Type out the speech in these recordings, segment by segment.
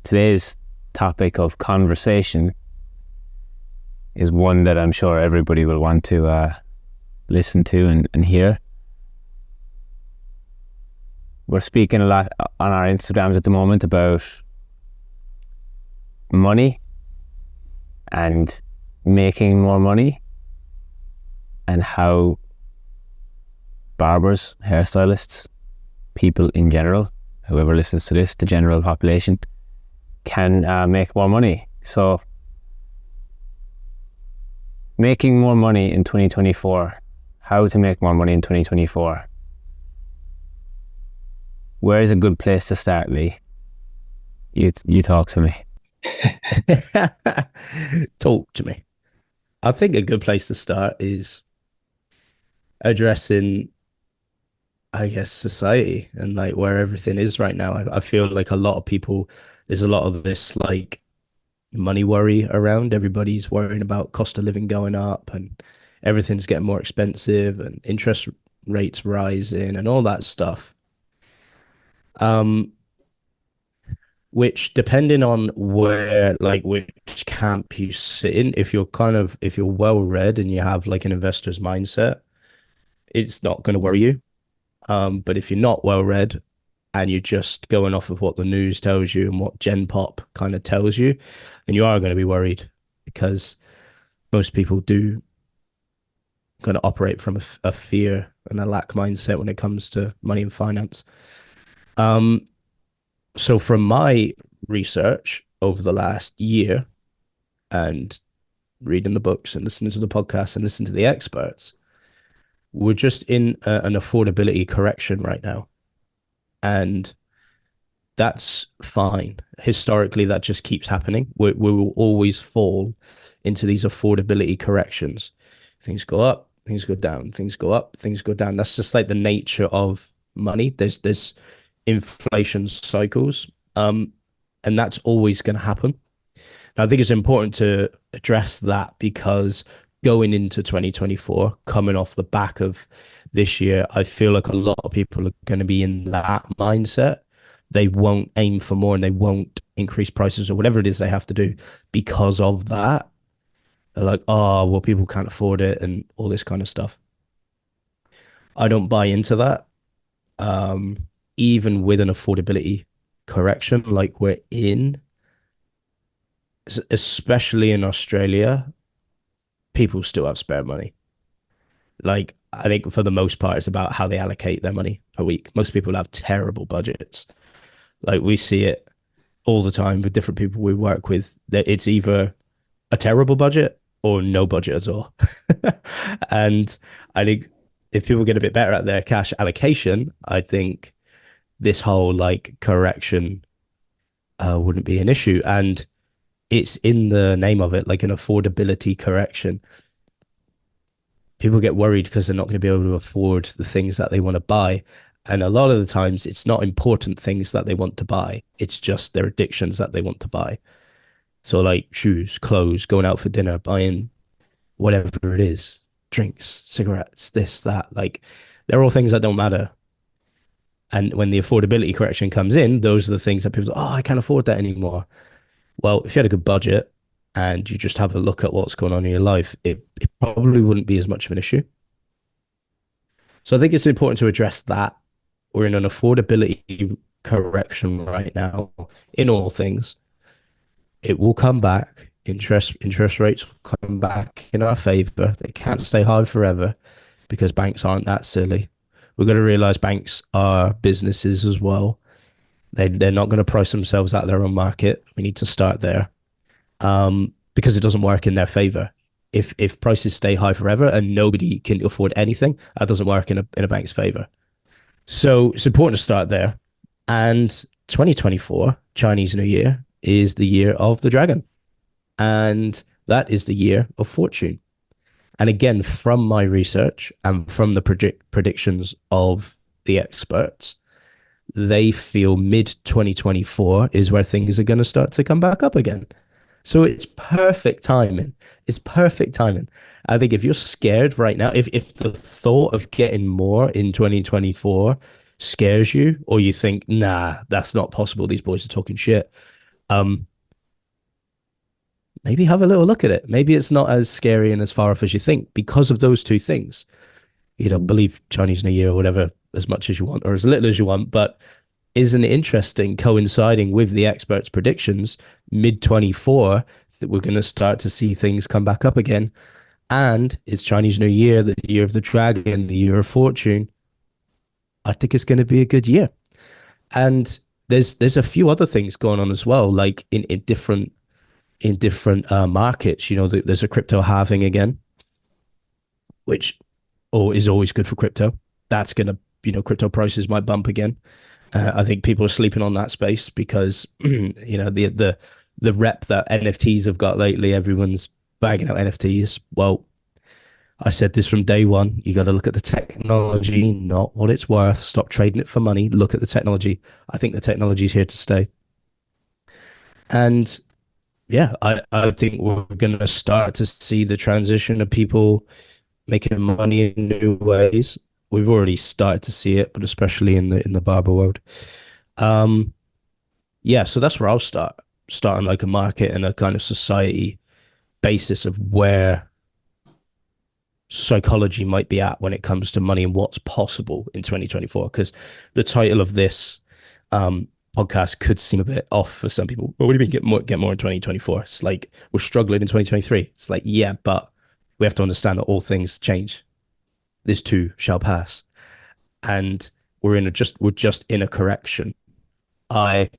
today's topic of conversation is one that I'm sure everybody will want to listen to and hear. We're speaking a lot on our Instagrams at the moment about money and making more money, and how barbers, hairstylists, people in general, whoever listens to this, the general population, can make more money. So making more money in 2024, how to make more money in 2024. Where is a good place to start, Leigh? You talk to me. Talk to me. I think a good place to start is addressing, I guess, society and like where everything is right now. I feel like a lot of people, there's a lot of this like money worry around. Everybody's worrying about cost of living going up and everything's getting more expensive and interest rates rising and all that stuff. Which depending on where, like which camp you sit in, if you're well read and you have like an investor's mindset, it's not going to worry you. But if you're not well read and you're just going off of what the news tells you and what Gen Pop kind of tells you, then you are going to be worried, because most people do kind of operate from a fear and a lack mindset when it comes to money and finance. So from my research over the last year and reading the books and listening to the podcasts and listening to the experts, we're just in an affordability correction right now. And that's fine. Historically, that just keeps happening. We will always fall into these affordability corrections. Things go up, things go down, things go up, things go down. That's just like the nature of money. There's inflation cycles, and that's always going to happen. Now, I think it's important to address that, because going into 2024, coming off the back of this year, I feel like a lot of people are going to be in that mindset. They won't aim for more and they won't increase prices or whatever it is they have to do because of that. They're like, oh, well, people can't afford it and all this kind of stuff. I don't buy into that. Even with an affordability correction like we're in, especially in Australia, people still have spare money. Like, I think for the most part, it's about how they allocate their money a week. Most people have terrible budgets. Like, we see it all the time with different people we work with, that it's either a terrible budget or no budget at all. And I think if people get a bit better at their cash allocation, I think this whole like correction wouldn't be an issue. And it's in the name of it, like an affordability correction. People get worried because they're not going to be able to afford the things that they want to buy. And a lot of the times it's not important things that they want to buy. It's just their addictions that they want to buy. So like shoes, clothes, going out for dinner, buying whatever it is, drinks, cigarettes, this, that, like they're all things that don't matter. And when the affordability correction comes in, those are the things that people say, oh, I can't afford that anymore. Well, if you had a good budget and you just have a look at what's going on in your life, it probably wouldn't be as much of an issue. So I think it's important to address that. We're in an affordability correction right now in all things. It will come back. Interest rates will come back in our favor. They can't stay hard forever because banks aren't that silly. We've got to realize banks are businesses as well. They're not going to price themselves out of their own market. We need to start there, because it doesn't work in their favor. If prices stay high forever and nobody can afford anything, that doesn't work in a bank's favor. So it's important to start there. And 2024, Chinese New Year, is the year of the dragon. And that is the year of fortune. And again, from my research and from the predictions of the experts, they feel mid-2024 is where things are going to start to come back up again. So it's perfect timing. It's perfect timing. I think if you're scared right now, if the thought of getting more in 2024 scares you, or you think, nah, that's not possible, these boys are talking shit, Maybe have a little look at it. Maybe it's not as scary and as far off as you think because of those two things. Believe Chinese New Year or whatever as much as you want or as little as you want, but isn't it interesting coinciding with the experts' predictions mid-24 that we're going to start to see things come back up again? And it's Chinese New Year, the year of the dragon, the year of fortune. I think it's going to be a good year. And there's a few other things going on as well, like in different markets. There's a crypto halving again, which is always good for crypto. That's going to, crypto prices might bump again. I think people are sleeping on that space because, the rep that NFTs have got lately, everyone's bagging out NFTs. Well, I said this from day one. You got to look at the technology, not what it's worth. Stop trading it for money. Look at the technology. I think the technology is here to stay. And yeah, I think we're going to start to see the transition of people making money in new ways. We've already started to see it, but especially in the barber world. So that's where I'll start on like a market and a kind of society basis of where psychology might be at when it comes to money and what's possible in 2024. Because the title of this podcast could seem a bit off for some people. Well, what do you mean get more in 2024? It's like we're struggling in 2023. It's like, yeah, but we have to understand that all things change. This too shall pass, and we're just in a correction. I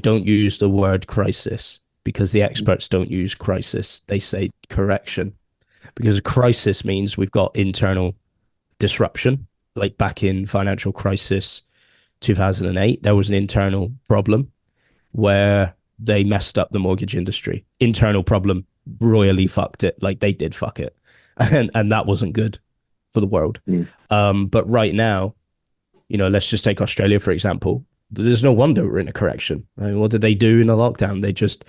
don't use the word crisis because the experts don't use crisis. They say correction because a crisis means we've got internal disruption. Like back in financial crisis 2008, there was an internal problem where they messed up the mortgage industry. Internal problem, royally fucked it. Like they did fuck it, and that wasn't good for the world. But right now, let's just take Australia, for example. There's no wonder we're in a correction. I mean, what did they do in the lockdown? They just,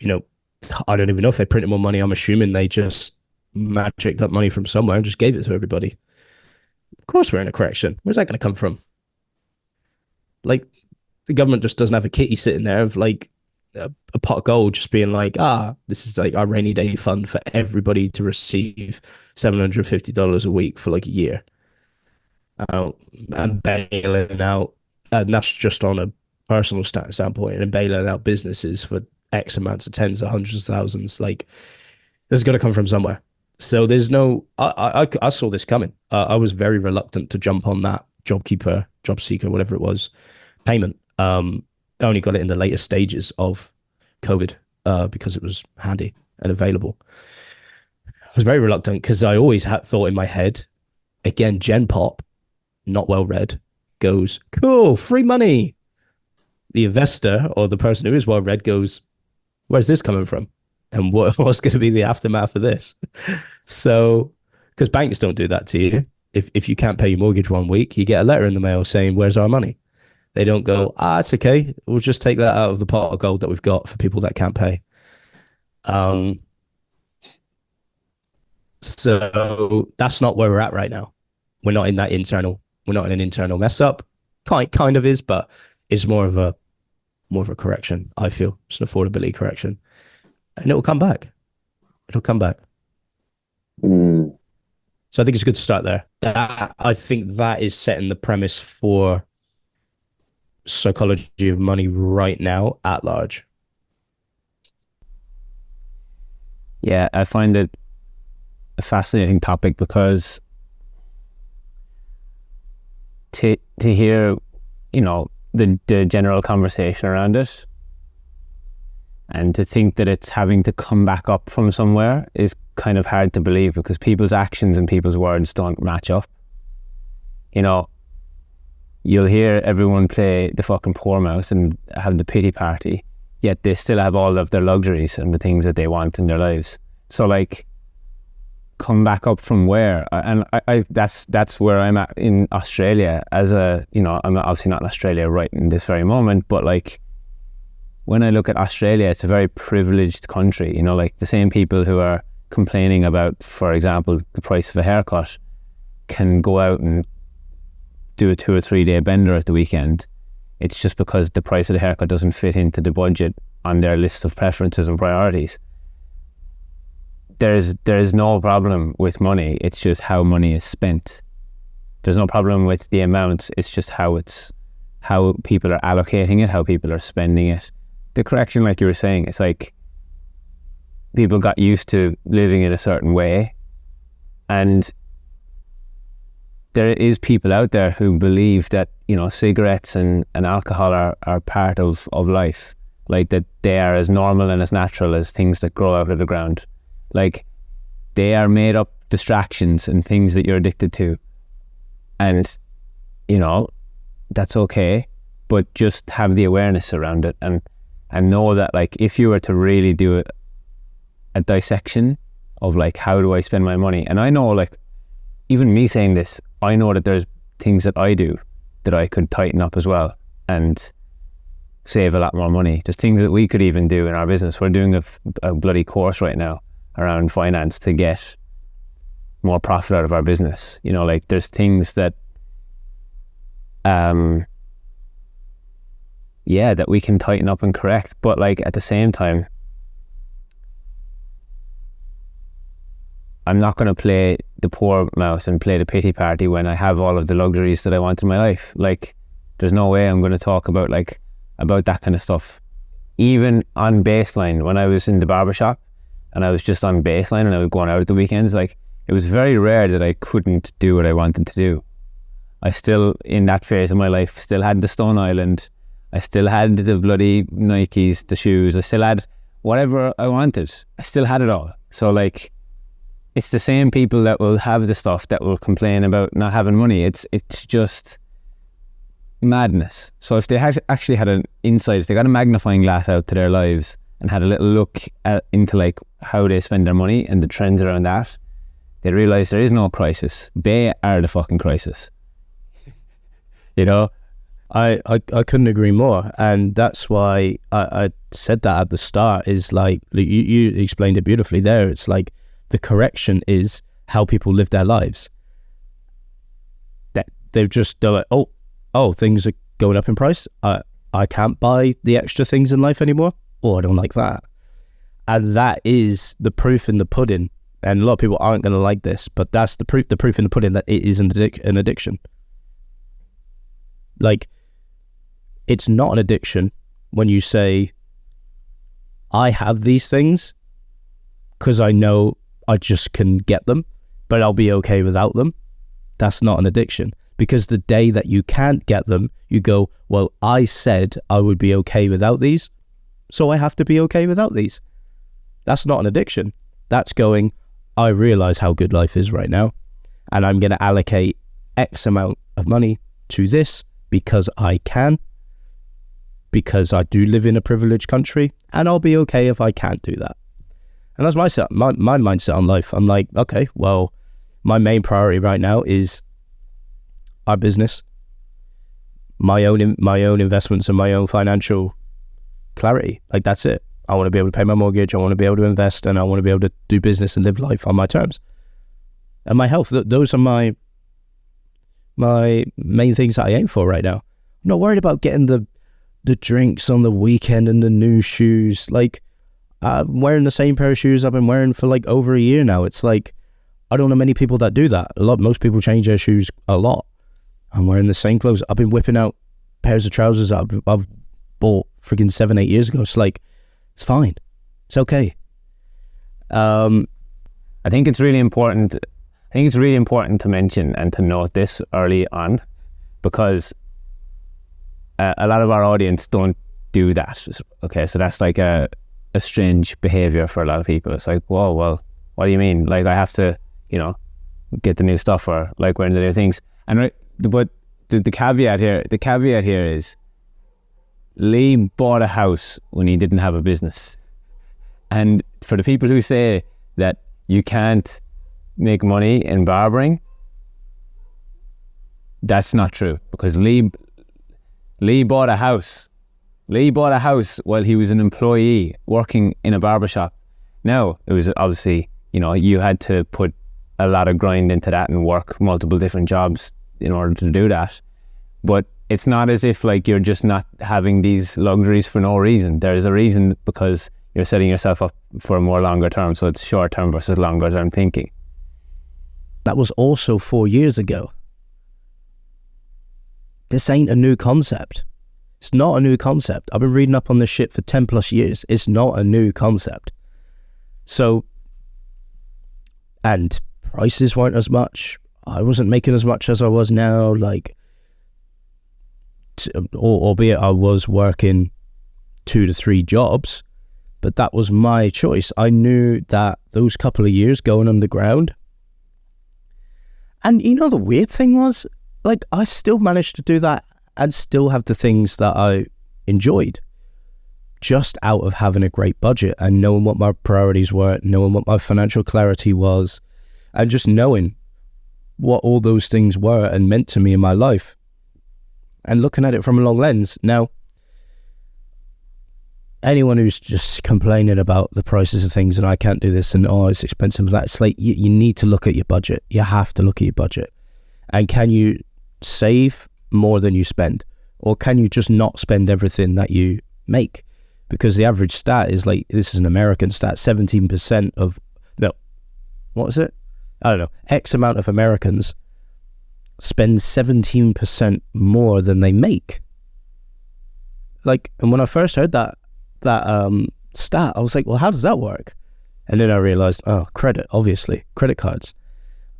I don't even know if they printed more money. I'm assuming they just magicked up money from somewhere and just gave it to everybody. Of course we're in a correction. Where's that going to come from? Like, the government just doesn't have a kitty sitting there of like a pot of gold just being like, this is like our rainy day fund for everybody to receive $750 a week for like a year. And bailing out, and that's just on a personal standpoint, and bailing out businesses for X amounts of tens of hundreds of thousands. Like, this is going to come from somewhere. So there's no, I saw this coming. I was very reluctant to jump on that job seeker, whatever it was, payment. I only got it in the later stages of COVID because it was handy and available. I was very reluctant because I always had thought in my head, again, Gen Pop, not well read, goes, cool, free money. The investor or the person who is well read goes, where's this coming from? And what's going to be the aftermath of this? So, because banks don't do that to you. If you can't pay your mortgage 1 week, you get a letter in the mail saying, where's our money? They don't go, it's okay. We'll just take that out of the pot of gold that we've got for people that can't pay. So that's not where we're at right now. We're not in an internal mess up. Kind of is, but it's more of a correction, I feel. It's an affordability correction. And it'll come back. So I think it's good to start there. I think that is setting the premise for psychology of money right now at large. Yeah, I find it a fascinating topic because to hear, the general conversation around it and to think that it's having to come back up from somewhere is kind of hard to believe because people's actions and people's words don't match up. You'll hear everyone play the fucking poor mouse and have the pity party, yet they still have all of their luxuries and the things that they want in their lives. So like, come back up from where? And I that's where I'm at in Australia as I'm obviously not in Australia right in this very moment, but like when I look at Australia, it's a very privileged country, like the same people who are complaining about, for example, the price of a haircut can go out and do a 2 or 3 day bender at the weekend. It's just because the price of the haircut doesn't fit into the budget on their list of preferences and priorities. There's no problem with money. It's just how money is spent. There's no problem with the amount. It's just how people are allocating it, how people are spending it. The correction, like you were saying, it's like people got used to living in a certain way, and there is people out there who believe that, you know, cigarettes and alcohol are part of life, like that they are as normal and as natural as things that grow out of the ground. Like, they are made up distractions and things that you're addicted to, and, you know, that's okay, but just have the awareness around it, and know that, like, if you were to really do a dissection of, like, how do I spend my money, and I know, like, even me saying this, I know that there's things that I do that I could tighten up as well and save a lot more money. There's things that we could even do in our business. We're doing a bloody course right now around finance to get more profit out of our business. You know, like, there's things that that we can tighten up and correct, but, like, at the same time, I'm not going to play the poor mouse and play the pity party when I have all of the luxuries that I want in my life. Like, there's no way I'm going to talk about that kind of stuff. Even on baseline, when I was in the barbershop and I was just on baseline and I was going out at the weekends, like, it was very rare that I couldn't do what I wanted to do. I still, in that phase of my life, still had the Stone Island. I still had the bloody Nikes, the shoes. I still had whatever I wanted. I still had it all. So, like, it's the same people that will have the stuff that will complain about not having money. It's just madness. So if they actually had an insight, if they got a magnifying glass out to their lives and had a little look into, like, how they spend their money and the trends around that, they'd realise there is no crisis. They are the fucking crisis. You know? I couldn't agree more, and that's why I said that at the start, is like, you explained it beautifully there. It's like, the correction is how people live their lives. That they're like, oh, things are going up in price. I can't buy the extra things in life anymore. Oh, I don't like that. And that is the proof in the pudding. And a lot of people aren't going to like this, but that's the proof in the pudding that it is an addiction. Like, it's not an addiction when you say, I have these things because I know I just can get them, but I'll be okay without them. That's not an addiction, because the day that you can't get them, you go, well, I said I would be okay without these, so I have to be okay without these. That's not an addiction. That's going, I realize how good life is right now, and I'm going to allocate X amount of money to this because I can, because I do live in a privileged country, and I'll be okay if I can't do that. And that's my mindset on life. I'm like, okay, well, my main priority right now is our business, my own investments, and my own financial clarity. Like, that's it. I want to be able to pay my mortgage. I want to be able to invest, and I want to be able to do business and live life on my terms. And my health. Those are my main things that I aim for right now. I'm not worried about getting the drinks on the weekend and the new shoes. Like, I'm wearing the same pair of shoes I've been wearing for, like, over a year now. It's like, I don't know many people that do that. Most people change their shoes a lot. I'm wearing the same clothes. I've been whipping out pairs of trousers I've bought freaking 7-8 years ago. It's like, it's fine. It's okay. I think it's really important. I think it's really important to mention and to note this early on, because a lot of our audience don't do that. Okay, so that's like a strange behavior for a lot of people. It's like, whoa, well, what do you mean? Like, I have to, you know, get the new stuff, or like wearing the new things. And but the caveat here is, Leigh bought a house when he didn't have a business. And for the people who say that you can't make money in barbering, that's not true, because Leigh bought a house. Leigh bought a house while he was an employee working in a barbershop. Now, it was obviously, you know, you had to put a lot of grind into that and work multiple different jobs in order to do that. But it's not as if like you're just not having these luxuries for no reason. There's a reason, because you're setting yourself up for a more longer term. So it's short term versus longer term thinking. That was also 4 years ago. This ain't a new concept. It's not a new concept. I've been reading up on this shit for 10 plus years. It's not a new concept. So, and prices weren't as much. I wasn't making as much as I was now, like, albeit I was working 2 to 3 jobs, but that was my choice. I knew that those couple of years going underground, and you know, the weird thing was, like, I still managed to do that and still have the things that I enjoyed, just out of having a great budget and knowing what my priorities were, knowing what my financial clarity was, and just knowing what all those things were and meant to me in my life, and looking at it from a long lens. Now, anyone who's just complaining about the prices of things and I can't do this and oh, it's expensive, it's like you need to look at your budget. You have to look at your budget. And can you save more than you spend? Or can you just not spend everything that you make? Because the average stat is like, this is an American stat, 17% of, no, what is it? I don't know, X amount of Americans spend 17% more than they make. Like, and when I first heard that stat, I was like, well, how does that work? And then I realized, oh, credit, obviously, credit cards.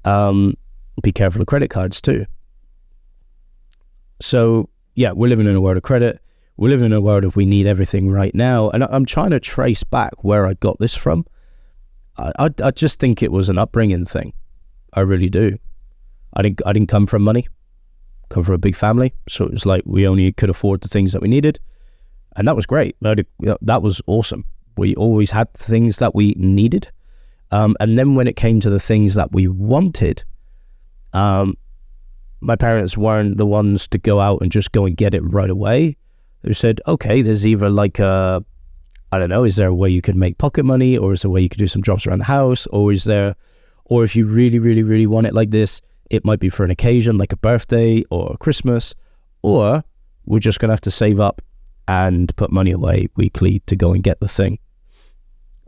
Be careful of credit cards too. So yeah, we're living in a world of credit. We're living in a world of we need everything right now. And I'm trying to trace back where I got this from. I just think it was an upbringing thing. I really do. I didn't come from money. Come from a big family. So it was like we only could afford the things that we needed. And that was great. That was awesome. We always had things that we needed. And then when it came to the things that we wanted, my parents weren't the ones to go out and just go and get it right away. They said, okay, there's either like a, I don't know, is there a way you could make pocket money, or is there a way you could do some jobs around the house, or if you really, really, really want it like this, it might be for an occasion like a birthday or Christmas, or we're just going to have to save up and put money away weekly to go and get the thing.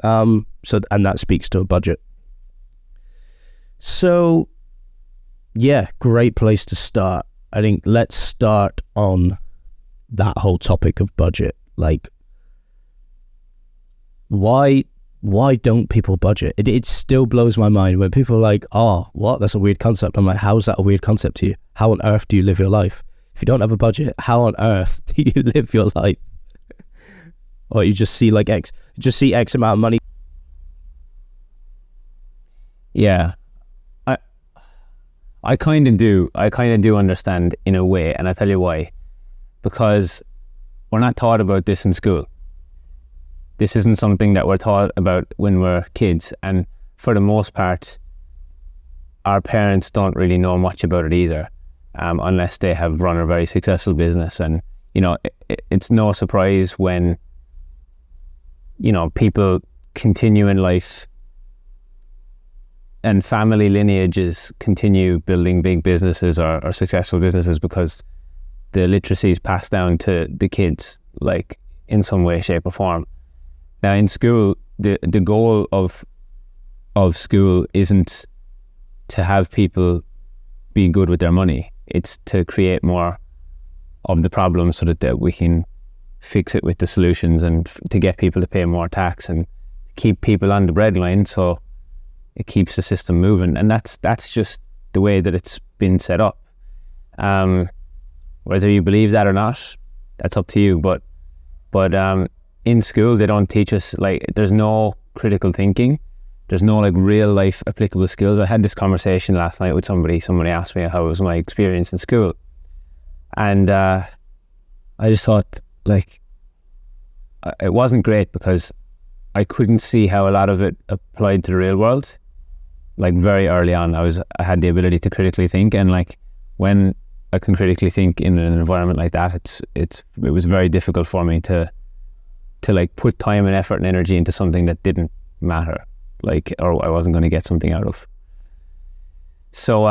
And that speaks to a budget. So yeah, great place to start. I think let's start on that whole topic of budget. Like, why don't people budget? It still blows my mind when people are like, oh, what? That's a weird concept. I'm like, how's that a weird concept to you? How on earth do you live your life? If you don't have a budget, how on earth do you live your life? Or you just see like X amount of money. Yeah. I kind of do understand in a way, and I'll tell you why. Because we're not taught about this in school. This isn't something that we're taught about when we're kids, and for the most part, our parents don't really know much about it either, unless they have run a very successful business. And, you know, it's no surprise when, you know, people continue in life and family lineages continue building big businesses or successful businesses because the literacy is passed down to the kids, like in some way, shape or form. Now in school, the goal of school isn't to have people be good with their money. It's to create more of the problem so that we can fix it with the solutions, and to get people to pay more tax and keep people on the breadline, so it keeps the system moving. And that's just the way that it's been set up. Whether you believe that or not, that's up to you. But in school, they don't teach us, like, there's no critical thinking. There's no like real life applicable skills. I had this conversation last night with somebody. Somebody asked me how was my experience in school. And I just thought, like, it wasn't great because I couldn't see how a lot of it applied to the real world. Like very early on, I had the ability to critically think, and like when I can critically think in an environment like that, it was very difficult for me to like put time and effort and energy into something that didn't matter, like, or I wasn't going to get something out of. So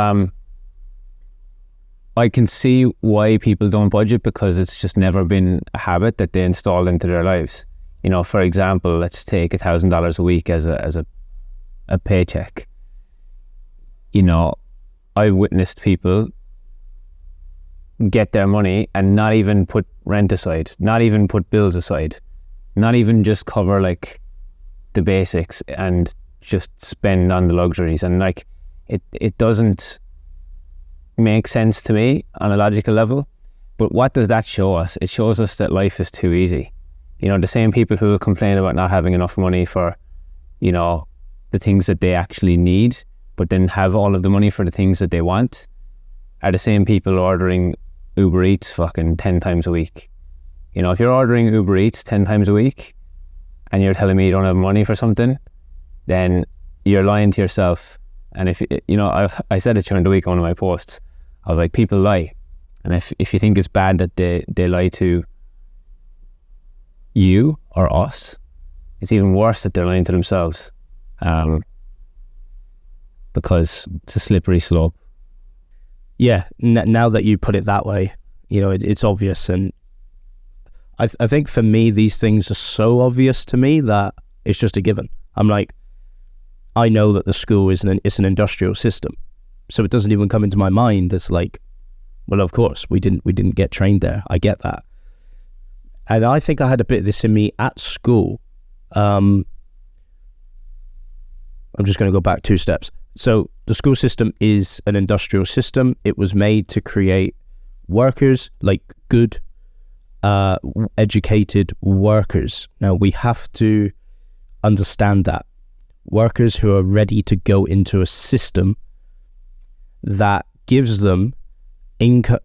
I can see why people don't budget, because it's just never been a habit that they install into their lives. You know, for example, let's take $1,000 a week as a paycheck. You know, I've witnessed people get their money and not even put rent aside, not even put bills aside, not even just cover like the basics, and just spend on the luxuries. And like it doesn't make sense to me on a logical level. But what does that show us? It shows us that life is too easy. You know, the same people who will complain about not having enough money for, you know, the things that they actually need, but then have all of the money for the things that they want, are the same people ordering Uber Eats fucking 10 times a week. You know, if you're ordering Uber Eats 10 times a week and you're telling me you don't have money for something, then you're lying to yourself. And if, you know, I said it during the week on one of my posts, I was like, people lie. And if you think it's bad that they lie to you or us, it's even worse that they're lying to themselves. Because it's a slippery slope. Yeah, now that you put it that way, you know, it's obvious. And I think for me, these things are so obvious to me that it's just a given. I'm like, I know that the school is an industrial system, so it doesn't even come into my mind as like, well, of course we didn't get trained there. I get that. And I think I had a bit of this in me at school. I'm just going to go back 2 steps. So the school system is an industrial system. It was made to create workers, like good, educated workers. Now we have to understand that. Workers who are ready to go into a system that gives them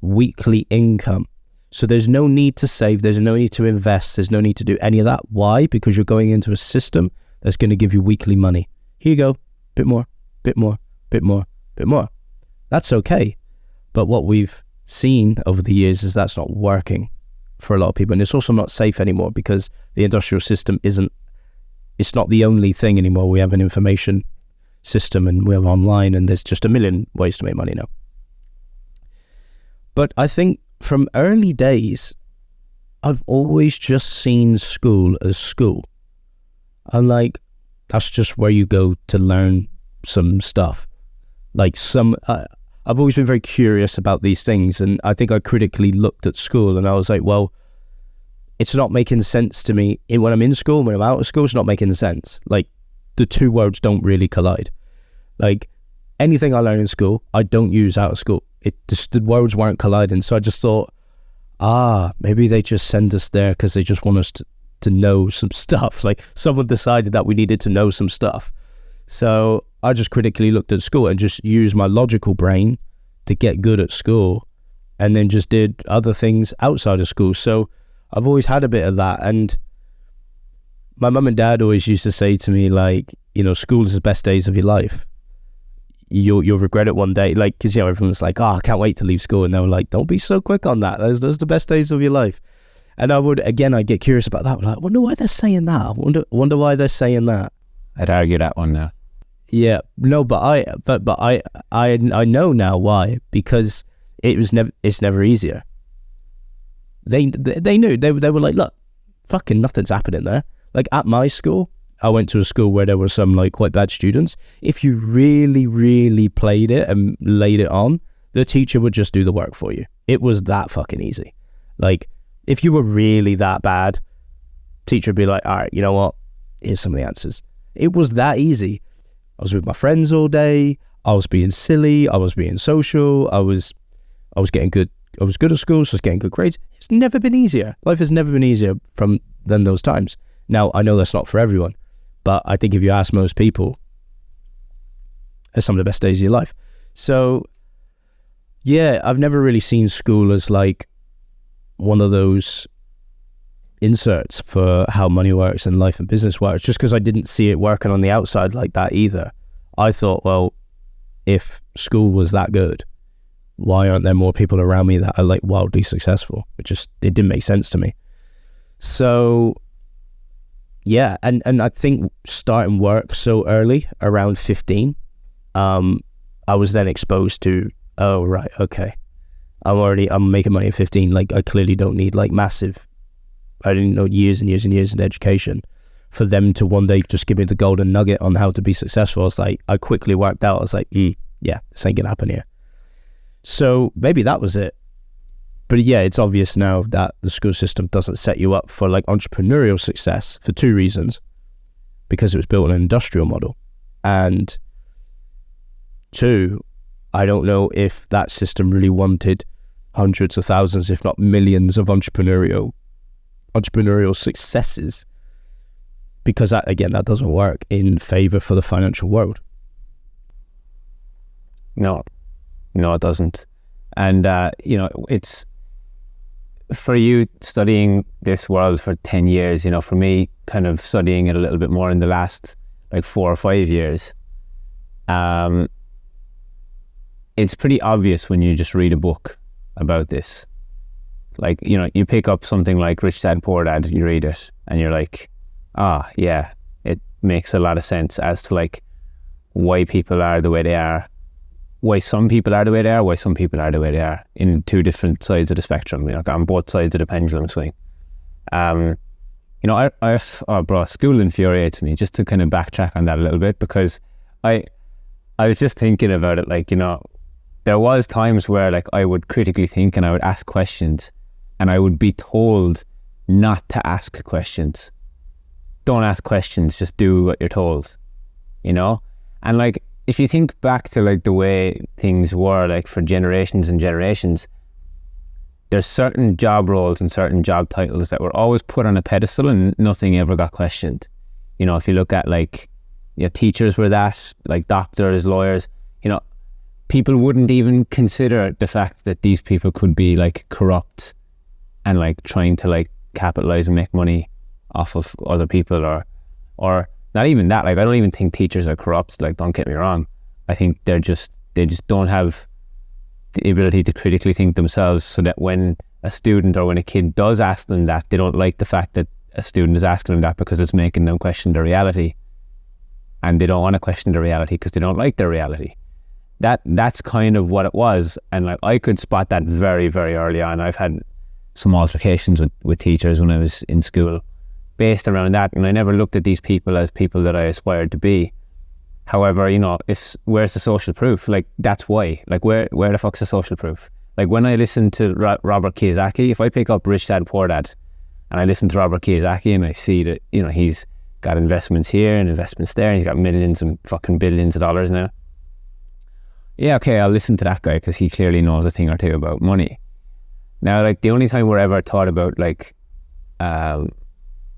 weekly income. So there's no need to save, there's no need to invest, there's no need to do any of that. Why? Because you're going into a system that's going to give you weekly money. Here you go, bit more, bit more, bit more, bit more. That's okay. But what we've seen over the years is that's not working for a lot of people. And it's also not safe anymore, because the industrial system it's not the only thing anymore. We have an information system and we're online, and there's just a million ways to make money now. But I think from early days, I've always just seen school as school. I'm like, that's just where you go to learn some stuff. Like I've always been very curious about these things, and I think I critically looked at school and I was like, well, it's not making sense to me. When I'm in school, when I'm out of school, it's not making sense. Like, the two worlds don't really collide. Like, anything I learn in school, I don't use out of school. The worlds weren't colliding. So I just thought, maybe they just send us there because they just want us to know some stuff. Like, someone decided that we needed to know some stuff. So I just critically looked at school and just used my logical brain to get good at school, and then just did other things outside of school. So I've always had a bit of that. And my mum and dad always used to say to me, like, you know, school is the best days of your life. You'll regret it one day. Like, because, you know, everyone's like, I can't wait to leave school. And they were like, don't be so quick on that. Those are the best days of your life. And I'd get curious about that. Like, I wonder why they're saying that. I wonder why they're saying that. I'd argue that one now. Yeah, no, but I know now why, because it's never easier. They knew, they were like, look, fucking nothing's happening there. Like, at my school, I went to a school where there were some like quite bad students. If you really, really played it and laid it on, the teacher would just do the work for you. It was that fucking easy. Like, if you were really that bad, teacher would be like, all right, you know what? Here's some of the answers. It was that easy. I was with my friends all day. I was being silly. I was being social. I was getting good. I was good at school, so I was getting good grades. It's never been easier. Life has never been easier than those times. Now, I know that's not for everyone, but I think if you ask most people, it's some of the best days of your life. So, yeah, I've never really seen school as like one of those inserts for how money works and life and business works, just because I didn't see it working on the outside like that either. I thought, well, if school was that good, why aren't there more people around me that are like wildly successful? It didn't make sense to me. So yeah, and I think starting work so early, around 15, I was then exposed to, oh right, okay, I'm making money at 15. Like, I clearly don't need like massive, I didn't know, years and years and years in education for them to one day just give me the golden nugget on how to be successful. I was like, I quickly worked out. I was like, yeah, this ain't gonna happen here. So maybe that was it. But yeah, it's obvious now that the school system doesn't set you up for like entrepreneurial success for two reasons. Because it was built on an industrial model. And two, I don't know if that system really wanted hundreds of thousands, if not millions of entrepreneurial successes. Because that, again, that doesn't work in favor for the financial world. No, it doesn't. And, it's for you studying this world for 10 years, for me, kind of studying it a little bit more in the last like 4 or 5 years, it's pretty obvious when you just read a book about this. Like, you pick up something like Rich Dad Poor Dad, you read it and you're like, yeah, it makes a lot of sense as to like why people are the way they are, why some people are the way they are, why some people are the way they are in two different sides of the spectrum, on both sides of the pendulum swing. School infuriates me, just to kind of backtrack on that a little bit, because I was just thinking about it, like, there was times where like I would critically think and I would ask questions and I would be told not to ask questions. Don't ask questions, just do what you're told, And like, if you think back to like the way things were like for generations and generations, there's certain job roles and certain job titles that were always put on a pedestal and nothing ever got questioned. If you look at like, teachers were that, like doctors, lawyers, people wouldn't even consider the fact that these people could be like corrupt and like trying to like capitalize and make money off of other people, or not even that. Like, I don't even think teachers are corrupt. Like, don't get me wrong. I think they just don't have the ability to critically think themselves, so that when a student or when a kid does ask them that, they don't like the fact that a student is asking them that, because it's making them question their reality. And they don't want to question their reality because they don't like their reality. That's kind of what it was. And like, I could spot that very, very early on. I've had some altercations with teachers when I was in school based around that, and I never looked at these people as people that I aspired to be. However, where's the social proof? Like, that's why. Like, where the fuck's the social proof? Like, when I listen to Robert Kiyosaki, if I pick up Rich Dad Poor Dad and I listen to Robert Kiyosaki and I see that, he's got investments here and investments there and he's got millions and fucking billions of dollars now. Yeah, okay, I'll listen to that guy because he clearly knows a thing or two about money. Now, like, the only time we're ever taught about like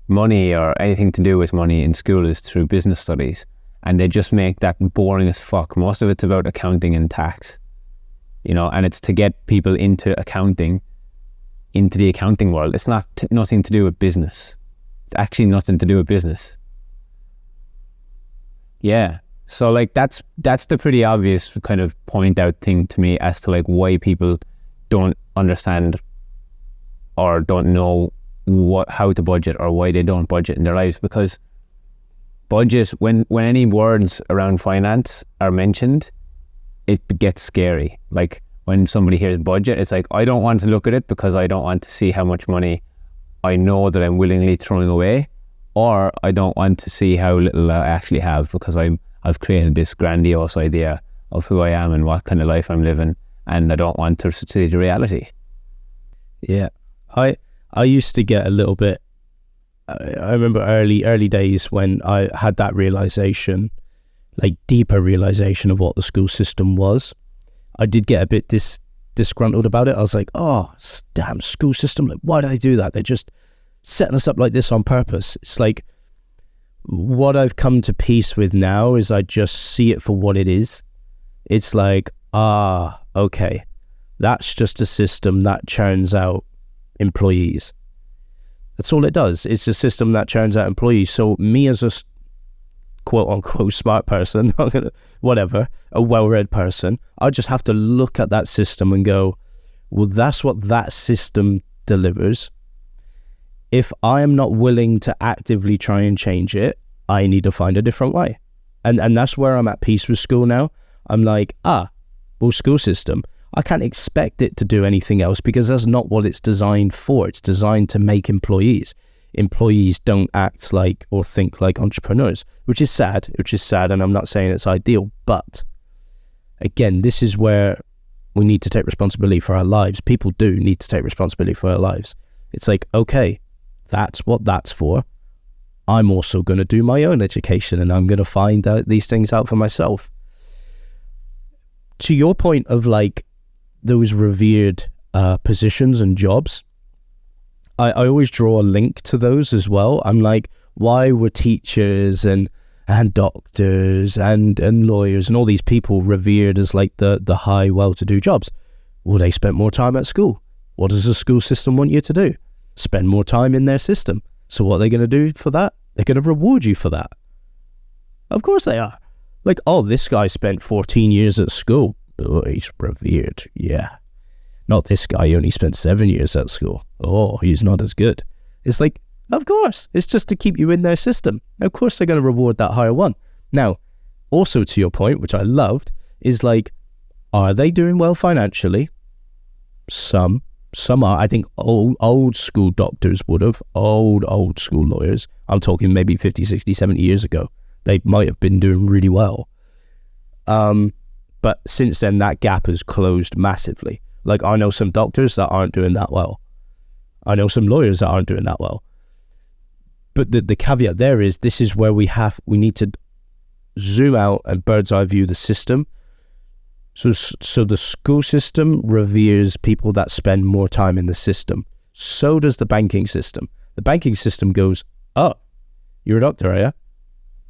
money or anything to do with money in school is through business studies, and they just make that boring as fuck. Most of it's about accounting and tax, and it's to get people into accounting, into the accounting world. It's nothing to do with business. It's actually nothing to do with business. Yeah, so like that's the pretty obvious kind of point out thing to me as to like why people don't understand or don't know how to budget, or why they don't budget in their lives. Because budget, when any words around finance are mentioned, it gets scary. Like, when somebody hears budget, it's like, I don't want to look at it because I don't want to see how much money I know that I'm willingly throwing away, or I don't want to see how little I actually have because I've created this grandiose idea of who I am and what kind of life I'm living, and I don't want to see the reality. Yeah, I used to get a little bit, I remember early days when I had that realization, like deeper realization of what the school system was. I did get a bit disgruntled about it. I was like, oh, damn school system, like, why do they do that? They're just setting us up like this on purpose. It's like, what I've come to peace with now is I just see it for what it is. It's like, okay, that's just a system that churns out employees. That's all it does. It's a system that churns out employees. So me as a quote unquote smart person, whatever, a well-read person, I just have to look at that system and go, well, that's what that system delivers. If I am not willing to actively try and change it, I need to find a different way. And that's where I'm at peace with school now. I'm like, well, school system, I can't expect it to do anything else because that's not what it's designed for. It's designed to make employees. Employees don't act like or think like entrepreneurs, which is sad, and I'm not saying it's ideal, but again, this is where we need to take responsibility for our lives. People do need to take responsibility for our lives. It's like, okay, that's what that's for. I'm also going to do my own education and I'm going to find out these things out for myself. To your point of like those revered positions and jobs, I always draw a link to those as well. I'm like, why were teachers and doctors and lawyers and all these people revered as like the high, well-to-do jobs? Well, they spent more time at school. What does the school system want you to do? Spend more time in their system. So what are they going to do for that? They're going to reward you for that. Of course they are. Like, oh, this guy spent 14 years at school. Oh, he's revered. Yeah. Not this guy, he only spent 7 years at school. Oh, he's not as good. It's like, of course. It's just to keep you in their system. Of course they're going to reward that higher one. Now, also to your point, which I loved, is like, are they doing well financially? Some are. I think old school doctors would have. Old school lawyers. I'm talking maybe 50, 60, 70 years ago. They might have been doing really well. But since then, that gap has closed massively. Like, I know some doctors that aren't doing that well. I know some lawyers that aren't doing that well. But the caveat there is, this is where we need to zoom out and bird's eye view the system. So the school system reveres people that spend more time in the system. So does the banking system. The banking system goes, oh, you're a doctor, are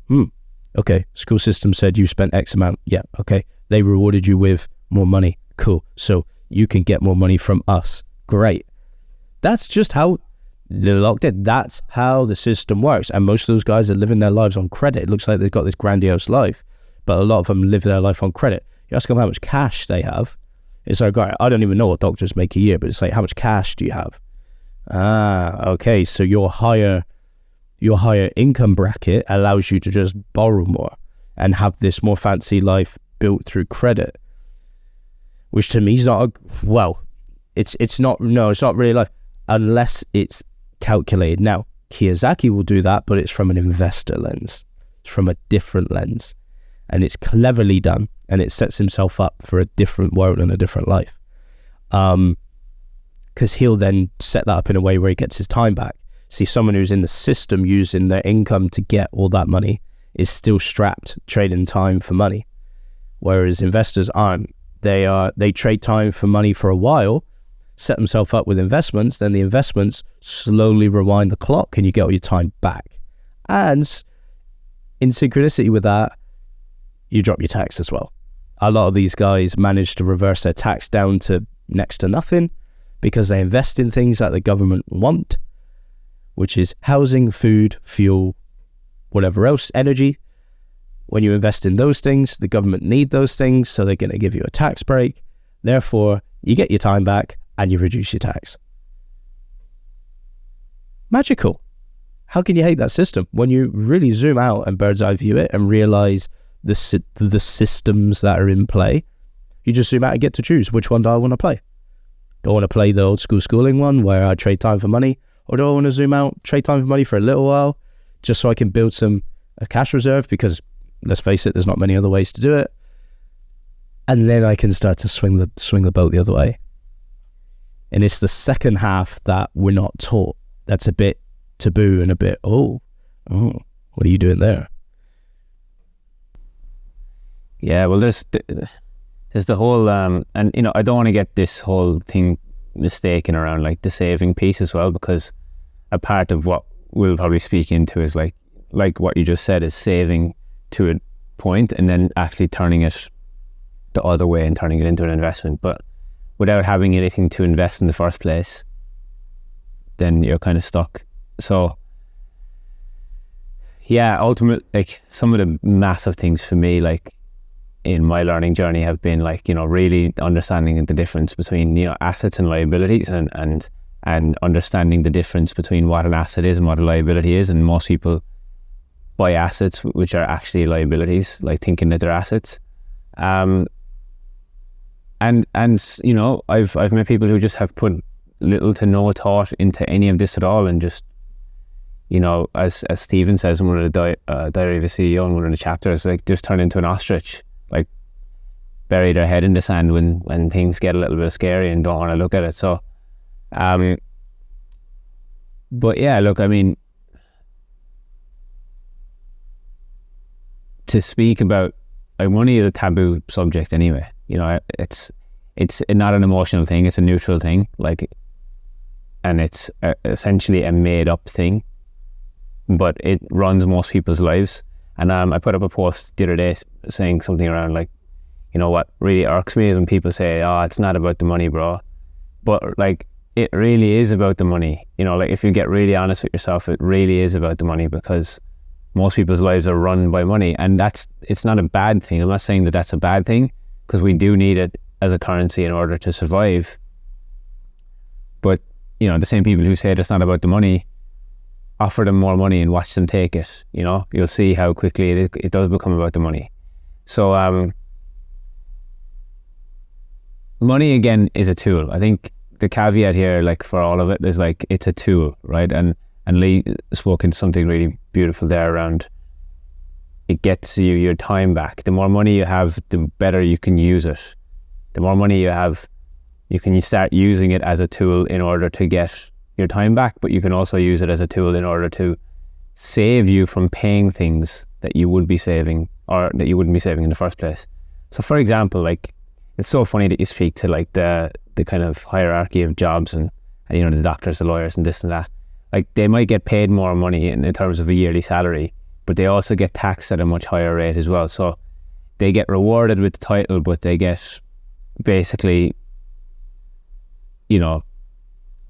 you? Okay, school system said you spent X amount. Yeah, okay. They rewarded you with more money. Cool. So you can get more money from us. Great. That's just how they're locked in. That's how the system works. And most of those guys are living their lives on credit. It looks like they've got this grandiose life, but a lot of them live their life on credit. You ask them how much cash they have. It's like, I don't even know what doctors make a year, but it's like, how much cash do you have? Okay. So your higher income bracket allows you to just borrow more and have this more fancy life built through credit, which to me is not it's not really life unless it's calculated. Now, Kiyosaki will do that, but it's from an investor lens. It's from a different lens, and it's cleverly done, and it sets himself up for a different world and a different life. Because he'll then set that up in a way where he gets his time back. See, someone who's in the system using their income to get all that money is still strapped, trading time for money. Whereas investors aren't. They trade time for money for a while, set themselves up with investments, then the investments slowly rewind the clock and you get all your time back. And in synchronicity with that, you drop your tax as well. A lot of these guys manage to reverse their tax down to next to nothing because they invest in things that the government want, which is housing, food, fuel, whatever else, energy. When you invest in those things, the government need those things, so they're going to give you a tax break. Therefore, you get your time back and you reduce your tax. Magical. How can you hate that system? When you really zoom out and bird's eye view it and realize the systems that are in play, you just zoom out and get to choose which one do I want to play. Do I want to play the old school schooling one where I trade time for money, or do I want to zoom out, trade time for money for a little while, just so I can build a cash reserve? Because let's face it, there's not many other ways to do it. And then I can start to swing the boat the other way. And it's the second half that we're not taught. That's a bit taboo and a bit, oh, what are you doing there? Yeah, well, there's the whole, and I don't want to get this whole thing mistaken around like the saving piece as well, because a part of what we'll probably speak into is like what you just said is saving to a point and then actually turning it the other way and turning it into an investment. But without having anything to invest in the first place, then you're kind of stuck. So yeah, ultimately, like some of the massive things for me, like in my learning journey, have been like, really understanding the difference between, assets and liabilities, and understanding the difference between what an asset is and what a liability is. And most people buy assets which are actually liabilities, like thinking that they're assets. And and you know, I've met people who just have put little to no thought into any of this at all, and just, you know, as Stephen says in one of the Diary of a CEO, in one of the chapters, like, just turn into an ostrich, like bury their head in the sand when things get a little bit scary and don't want to look at it. So but yeah, look, I mean, to speak about, like, money is a taboo subject anyway. You know, it's not an emotional thing, it's a neutral thing, like, and it's essentially a made up thing, but it runs most people's lives. And I put up a post the other day saying something around, like, you know, what really irks me is when people say, oh, it's not about the money, bro. But, like, it really is about the money. You know, like, if you get really honest with yourself, it really is about the money, because most people's lives are run by money, and it's not a bad thing. I'm not saying that that's a bad thing, because we do need it as a currency in order to survive. But, you know, the same people who say it's not about the money, offer them more money and watch them take it. You know, you'll see how quickly it does become about the money. So money, again, is a tool. I think the caveat here, like, for all of it is, like, it's a tool, right? And Leigh spoke into something really beautiful there around, it gets you your time back. The more money you have, the better you can use it. The more money you have, you start using it as a tool in order to get your time back, but you can also use it as a tool in order to save you from paying things that you would be saving, or that you wouldn't be saving in the first place. So, for example, like, it's so funny that you speak to, like, the kind of hierarchy of jobs and you know, the doctors, the lawyers, and this and that. Like, they might get paid more money in terms of a yearly salary, but they also get taxed at a much higher rate as well. So they get rewarded with the title, but they get basically, you know,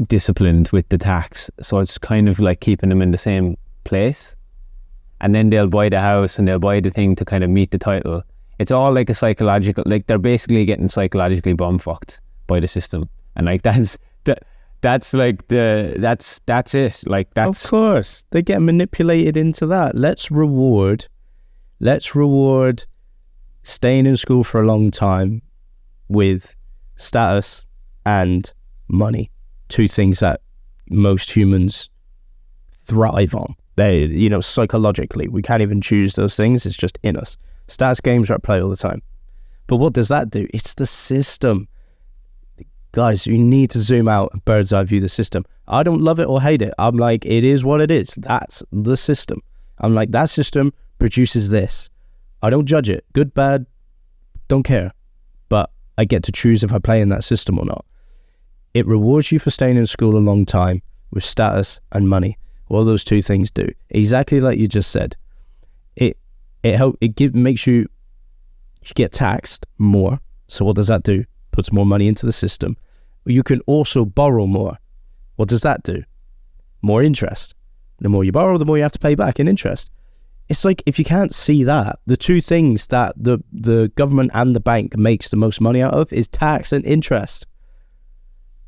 disciplined with the tax. So it's kind of like keeping them in the same place. And then they'll buy the house and they'll buy the thing to kind of meet the title. It's all like a psychological, like, they're basically getting psychologically bum-fucked by the system. And, like, that's like that's it. Like, that's, of course they get manipulated into that. Let's reward staying in school for a long time with status and money, two things that most humans thrive on. They, you know, psychologically, we can't even choose those things. It's just in us. Stats games are at play all the time. But what does that do? It's the system. Guys, you need to zoom out and bird's eye view the system. I don't love it or hate it. I'm like, it is what it is. That's the system. I'm like, that system produces this. I don't judge it. Good, bad, don't care. But I get to choose if I play in that system or not. It rewards you for staying in school a long time with status and money. What those two things do, exactly like you just said. It makes you get taxed more. So what does that do? Puts more money into the system. You can also borrow more. What does that do? More interest. The more you borrow, the more you have to pay back in interest. It's like, if you can't see that, the two things that the government and the bank makes the most money out of is tax and interest.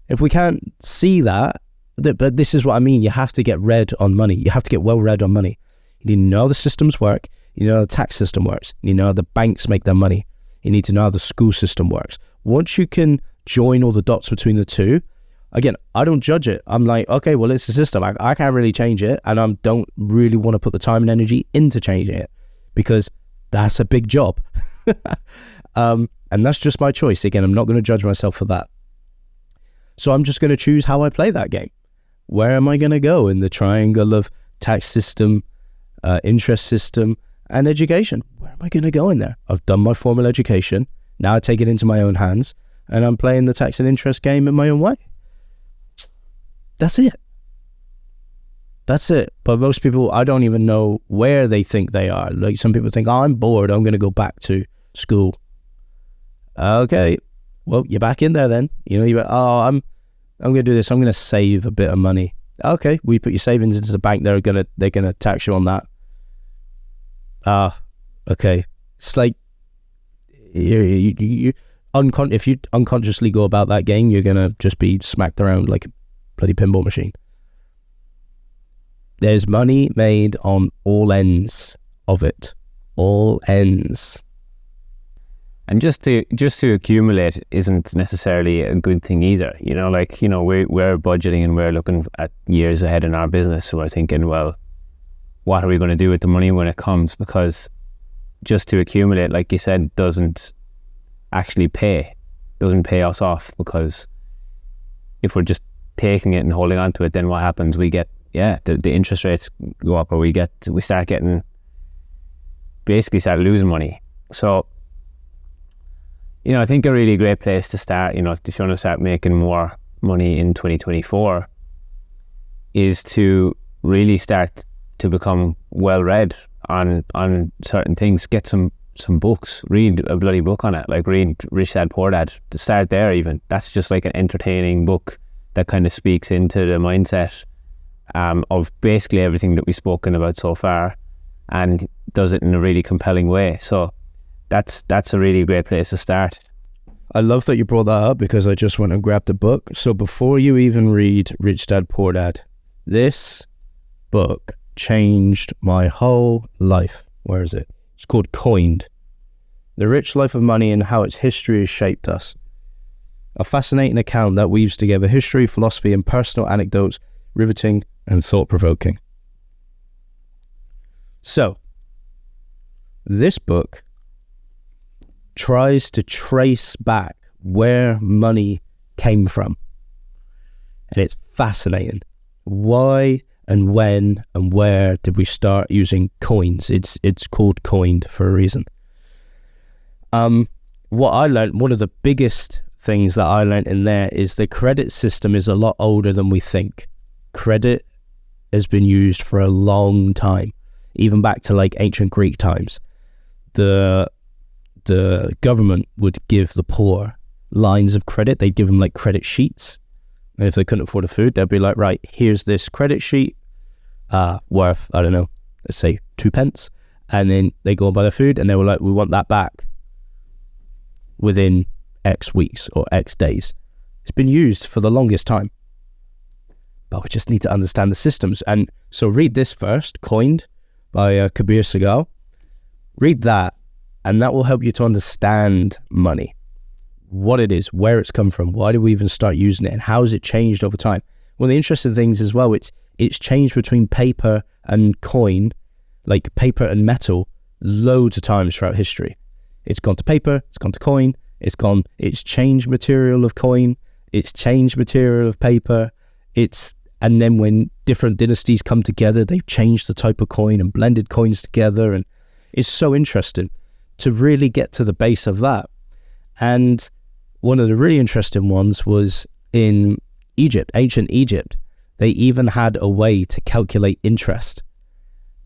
If we can't see that, but this is what I mean, you have to get read on money. You have to get well read on money. You need to know how the systems work. You know how the tax system works. You know how the banks make their money. You need to know how the school system works. Once you can join all the dots between the two, again, I don't judge it. I'm like, okay, well, it's the system. I can't really change it, and I don't really want to put the time and energy into changing it, because that's a big job. And that's just my choice. Again, I'm not going to judge myself for that. So I'm just going to choose how I play that game. Where am I going to go in the triangle of tax system, interest system, and education? Where am I going to go in there? I've done my formal education. Now I take it into my own hands, and I'm playing the tax and interest game in my own way. That's it. That's it. But most people, I don't even know where they think they are. Like, some people think, oh, I'm bored, I'm going to go back to school. Okay, well, you're back in there then. You know, you're, oh, I'm going to do this. I'm going to save a bit of money. Okay, we put your savings into the bank. They're gonna tax you on that. Okay. It's like, if you unconsciously go about that game, you're gonna just be smacked around like a bloody pinball machine. There's money made on all ends of it. All ends. And just to accumulate isn't necessarily a good thing either. You know, like, you know, we're budgeting and we're looking at years ahead in our business. So we're thinking, well, what are we going to do with the money when it comes? Because just to accumulate, like you said, doesn't pay us off, because if we're just taking it and holding on to it, then what happens? We get, the interest rates go up, or we start losing money. So, you know, I think a really great place to start, you know, if you want to start making more money in 2024, is to really start to become well-read on certain things. Get some books, read a bloody book on it, like read Rich Dad Poor Dad, to start there even. That's just like an entertaining book that kind of speaks into the mindset of basically everything that we've spoken about so far, and does it in a really compelling way. So that's a really great place to start. I love that you brought that up, because I just went and grabbed the book. So before you even read Rich Dad Poor Dad, this book changed my whole life. Where is it? It's called Coined: The Rich Life of Money and How Its History Has Shaped Us. A fascinating account that weaves together history, philosophy, and personal anecdotes, riveting and thought-provoking. So, this book tries to trace back where money came from. And it's fascinating. Why and when and where did we start using coins? It's called Coined for a reason. What I learned, one of the biggest things that I learned in there, is the credit system is a lot older than we think. Credit has been used for a long time, even back to like ancient Greek times. The government would give the poor lines of credit. They'd give them like credit sheets. And if they couldn't afford the food, they'd be like, right, here's this credit sheet worth, I don't know, let's say 2 pence. And then they go and buy the food, and they were like, we want that back within X weeks or X days. It's been used for the longest time. But we just need to understand the systems. And so read this first, Coined by Kabir Segal. Read that, and that will help you to understand money. What it is, where it's come from, why do we even start using it, and how has it changed over time? One of the interesting things as well, it's changed between paper and coin, like paper and metal, loads of times throughout history. It's gone to paper, it's gone to coin, it's changed material of coin, it's changed material of paper, and then when different dynasties come together, they've changed the type of coin and blended coins together, and it's so interesting to really get to the base of that. And one of the really interesting ones was in Egypt, ancient Egypt. They even had a way to calculate interest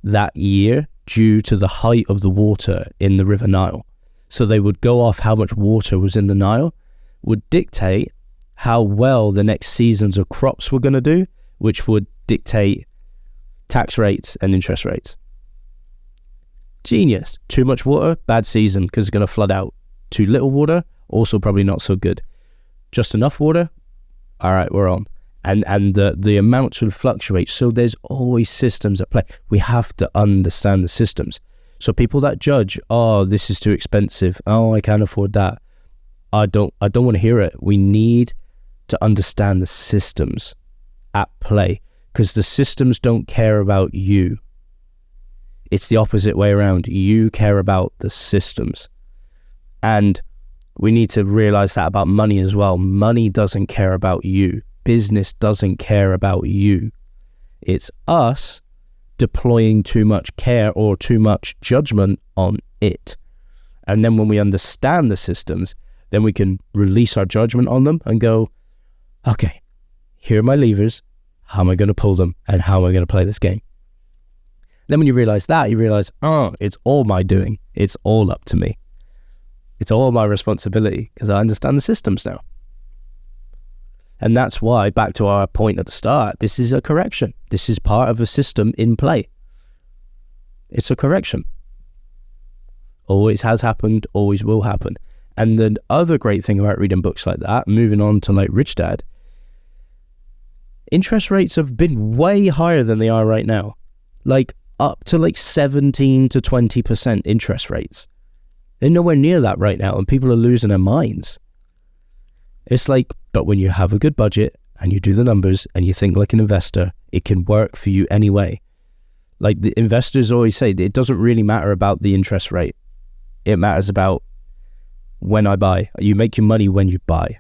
that year due to the height of the water in the River Nile. So they would go off how much water was in the Nile, would dictate how well the next seasons of crops were going to do, which would dictate tax rates and interest rates. Genius. Too much water, bad season because it's going to flood out. Too little water, also probably not so good. Just enough water, all right, we're on. And the amounts would fluctuate. So there's always systems at play. We have to understand the systems. So people that judge, oh, this is too expensive. Oh, I can't afford that. I don't want to hear it. We need to understand the systems at play, because the systems don't care about you. It's the opposite way around. You care about the systems. And we need to realize that about money as well. Money doesn't care about you. Business doesn't care about you. It's us deploying too much care or too much judgment on it. And then when we understand the systems, then we can release our judgment on them and go, okay, here are my levers. How am I going to pull them? And how am I going to play this game? Then when you realize that, you realize, oh, it's all my doing. It's all up to me. It's all my responsibility because I understand the systems now. And that's why, back to our point at the start, this is a correction. This is part of a system in play. It's a correction. Always has happened, always will happen. And the other great thing about reading books like that, moving on to like Rich Dad, interest rates have been way higher than they are right now. Like up to like 17 to 20% interest rates. They're nowhere near that right now, and people are losing their minds. It's like, but when you have a good budget and you do the numbers and you think like an investor, it can work for you anyway. Like the investors always say, it doesn't really matter about the interest rate. It matters about when I buy. You make your money when you buy.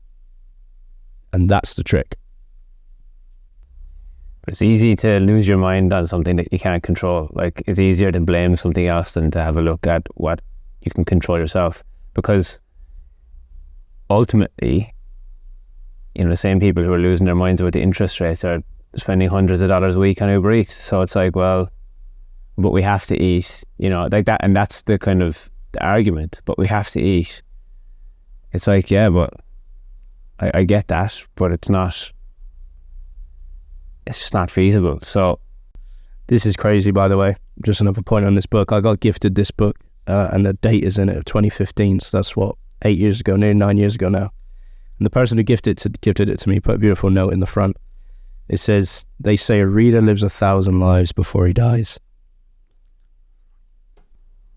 And that's the trick. It's easy to lose your mind on something that you can't control. Like, it's easier to blame something else than to have a look at what you can control yourself. Because ultimately, you know, the same people who are losing their minds about the interest rates are spending hundreds of dollars a week on Uber Eats. So it's like, well, but we have to eat, you know, like that. And that's the kind of the argument, but we have to eat. It's like, yeah, but I get that, but it's just not feasible. So this is crazy, by the way. Just another point on this book. I got gifted this book and the date is in it of 2015. So that's what, 8 years ago, nearly 9 years ago now. And the person who gifted it to me put a beautiful note in the front. It says, they say a reader lives 1,000 lives before he dies.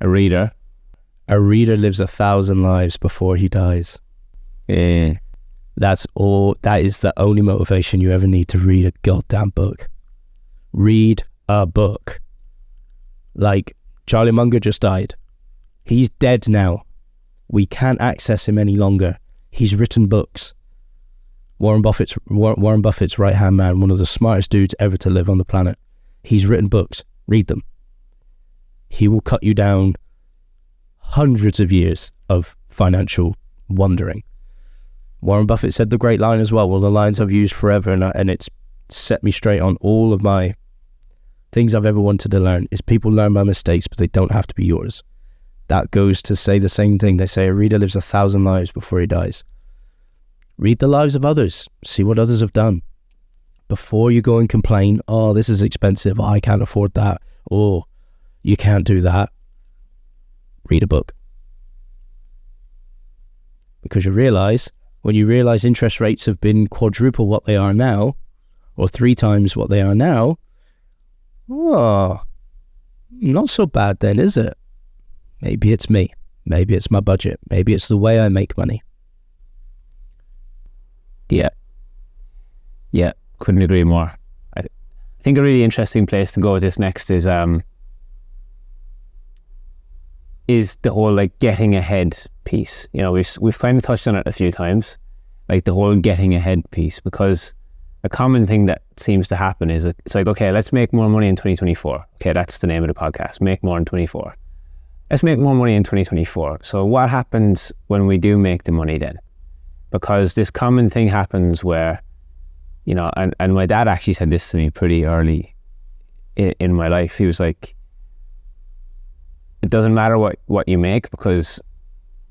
A reader lives 1,000 lives before he dies. Yeah. That's all. That is the only motivation you ever need to read a goddamn book. Read a book. Like, Charlie Munger just died. He's dead now. We can't access him any longer. He's written books. Warren Buffett's right-hand man, one of the smartest dudes ever to live on the planet. He's written books. Read them. He will cut you down hundreds of years of financial wandering. Warren Buffett said the great line as well, well, the lines I've used forever, and it's set me straight on all of my things I've ever wanted to learn, is people learn by mistakes, but they don't have to be yours. That goes to say the same thing. They say a reader lives 1,000 lives before he dies. Read the lives of others. See what others have done. Before you go and complain, oh, this is expensive, I can't afford that, or you can't do that. Read a book. Because when you realize interest rates have been quadruple what they are now, or 3 times what they are now, oh, not so bad then, is it? Maybe it's me. Maybe it's my budget. Maybe it's the way I make money. Yeah, couldn't agree more. I think a really interesting place to go with this next is the whole like getting ahead piece. You know, we've kind of touched on it a few times, like the whole getting ahead piece, because a common thing that seems to happen is it's like, okay, let's make more money in 2024. Okay, that's the name of the podcast, make more in 24. Let's make more money in 2024. So what happens when we do make the money then? Because this common thing happens where, you know, and my dad actually said this to me pretty early in my life. He was like, it doesn't matter what you make, because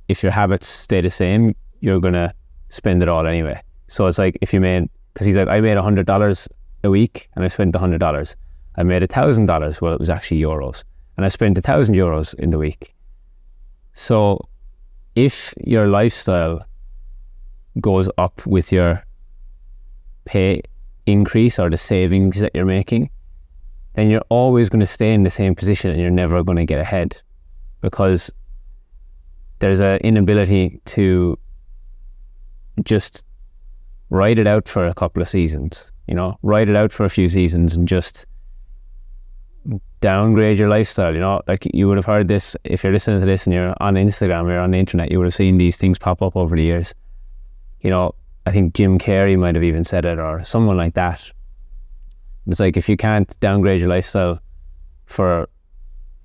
if your habits stay the same, you're going to spend it all anyway. So it's like, because he's like, I made $100 a week and I spent $100. I made $1,000, well, it was actually euros, and I spent 1,000 euros in the week. So if your lifestyle goes up with your pay increase or the savings that you're making, then you're always going to stay in the same position and you're never going to get ahead, because there's an inability to just ride it out for a couple of seasons, you know, ride it out for a few seasons and just downgrade your lifestyle. You know, like you would have heard this, if you're listening to this and you're on Instagram or you're on the internet, you would have seen these things pop up over the years. You know, I think Jim Carrey might have even said it, or someone like that. It's like, if you can't downgrade your lifestyle for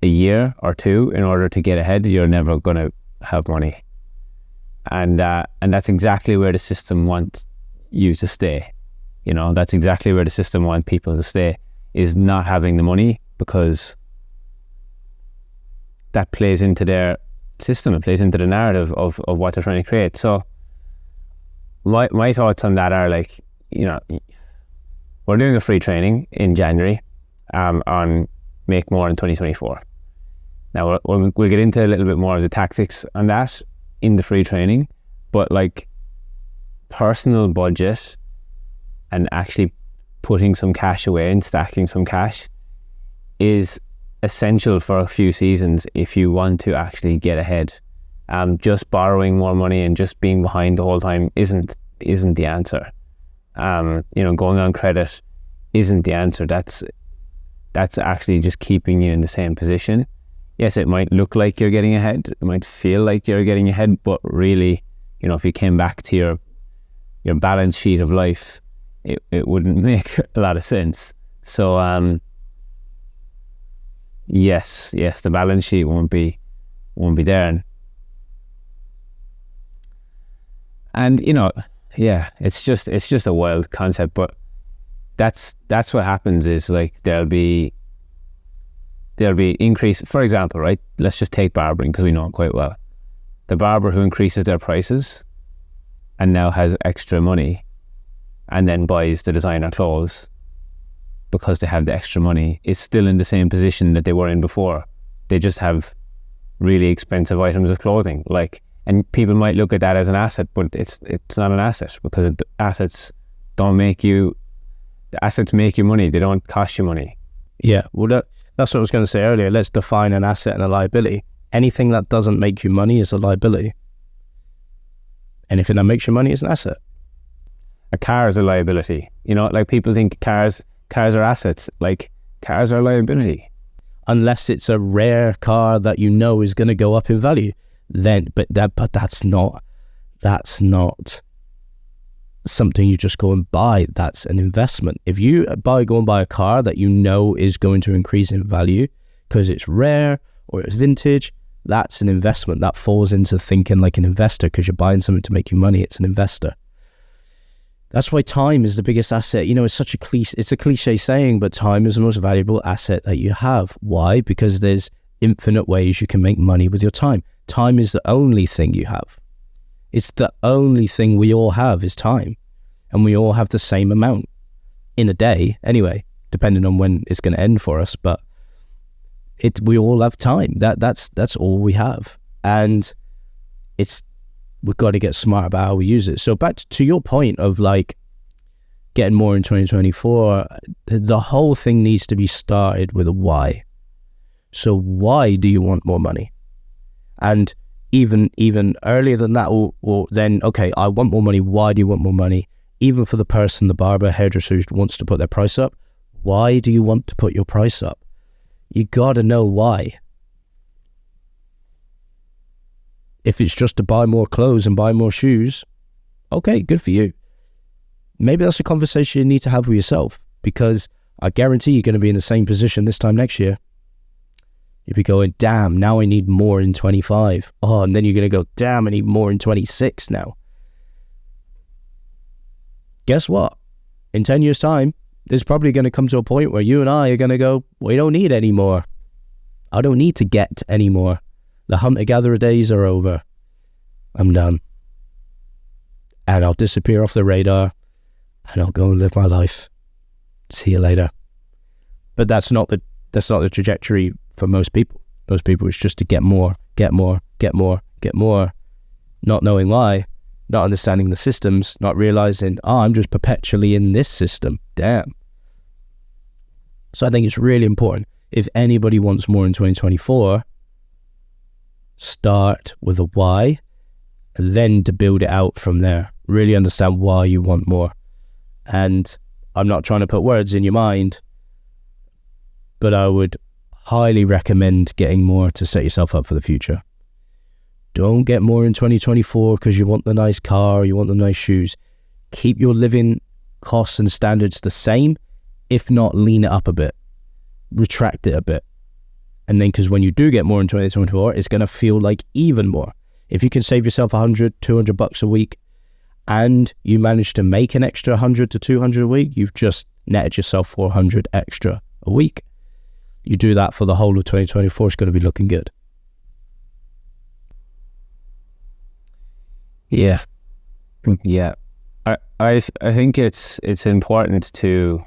a year or two in order to get ahead, you're never going to have money. And that's exactly where the system wants you to stay. You know, that's exactly where the system wants people to stay, is not having the money, because that plays into their system. It plays into the narrative of what they're trying to create. So my thoughts on that are like, you know, we're doing a free training in January on Make More in 2024. Now we'll get into a little bit more of the tactics on that in the free training, but like personal budget and actually putting some cash away and stacking some cash is essential for a few seasons if you want to actually get ahead Just borrowing more money and just being behind the whole time isn't the answer. Going on credit isn't the answer. That's actually just keeping you in the same position. Yes, it might look like you're getting ahead. It might feel like you're getting ahead, but really, if you came back to your balance sheet of life, it wouldn't make a lot of sense. So, yes, the balance sheet won't be there. And it's just a wild concept, but that's what happens is like there'll be increase. For example, right? Let's just take barbering because we know it quite well. The barber who increases their prices and now has extra money and then buys the designer clothes because they have the extra money is still in the same position that they were in before. They just have really expensive items of clothing. And people might look at that as an asset, but it's not an asset because assets make you money. They don't cost you money. Yeah, well, that's what I was going to say earlier. Let's define an asset and a liability. Anything that doesn't make you money is a liability. Anything that makes you money is an asset. A car is a liability. People think cars are assets. Cars are a liability. Unless it's a rare car that is going to go up in value. But that's not something you just go and buy. That's an investment. If you go and buy a car that is going to increase in value because it's rare or it's vintage, that's an investment. That falls into thinking like an investor because you're buying something to make you money. It's an investor. That's why time is the biggest asset. It's a cliche saying, but time is the most valuable asset that you have. Why? Because there's infinite ways you can make money with your time. Time is the only thing you have. It's the only thing we all have is time. And we all have the same amount in a day anyway, depending on when it's going to end for us. But we all have time. That's all we have. And we've got to get smart about how we use it. So back to your point of getting more in 2024, the whole thing needs to be started with a why. So why do you want more money? And even earlier than that, or then, okay, I want more money. Why do you want more money? Even for the person, the barber, hairdresser who wants to put their price up, why do you want to put your price up? You got to know why. If it's just to buy more clothes and buy more shoes, okay, good for you. Maybe that's a conversation you need to have with yourself, because I guarantee you're going to be in the same position this time next year. You'll be going, damn, now I need more in 25. Oh, and then you're going to go, damn, I need more in 26 now. Guess what? In 10 years' time, there's probably going to come to a point where you and I are going to go, we don't need any more. I don't need to get any more. The hunter-gatherer days are over. I'm done. And I'll disappear off the radar and I'll go and live my life. See you later. But that's not the trajectory for most people. Most people, it's just to get more, get more, get more, get more. Not knowing why, not understanding the systems, not realizing, I'm just perpetually in this system. Damn. So I think it's really important. If anybody wants more in 2024, start with a why, and then to build it out from there. Really understand why you want more. And I'm not trying to put words in your mind, but I would highly recommend getting more to set yourself up for the future. Don't get more in 2024 because you want the nice car, you want the nice shoes. Keep your living costs and standards the same, if not lean it up a bit, retract it a bit. And then, because when you do get more in 2024, it's going to feel like even more. If you can save yourself $100, $200 a week, and you manage to make an extra $100 to $200 a week, you've just netted yourself $400 extra a week. You do that for the whole of 2024, it's going to be looking good. Yeah. I think it's important to.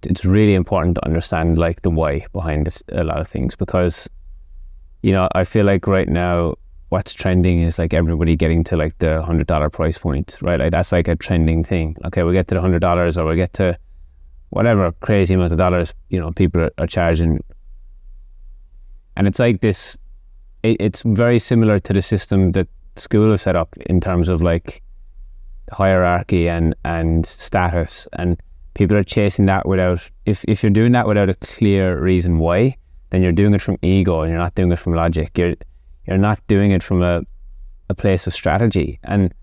It's really important to understand like the why behind a lot of things, because I feel like right now what's trending is like everybody getting to like the $100 price point, right? Like that's like a trending thing. Okay, we get to the $100 or we get to whatever crazy amount of dollars people are charging, and it's like this it's very similar to the system that school has set up in terms of like hierarchy and status, and people are chasing that without, if you're doing that without a clear reason why, then you're doing it from ego and you're not doing it from logic. You're not doing it from a place of strategy. And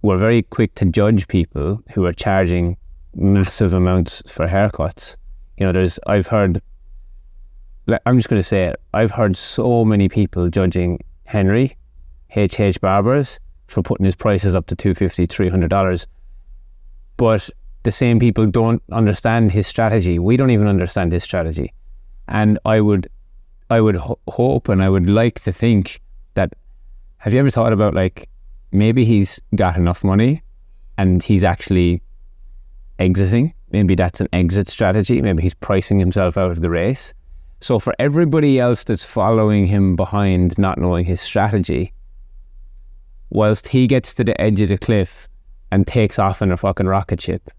we're very quick to judge people who are charging massive amounts for haircuts. You know, I'm just going to say it, I've heard so many people judging Henry, HH Barbers, for putting his prices up to $250, $300. But the same people don't understand his strategy. We don't even understand his strategy. And I would hope and I would like to think that, have you ever thought about like, maybe he's got enough money and he's actually exiting? Maybe that's an exit strategy. Maybe he's pricing himself out of the race. So for everybody else that's following him behind, not knowing his strategy, whilst he gets to the edge of the cliff and takes off in a fucking rocket ship,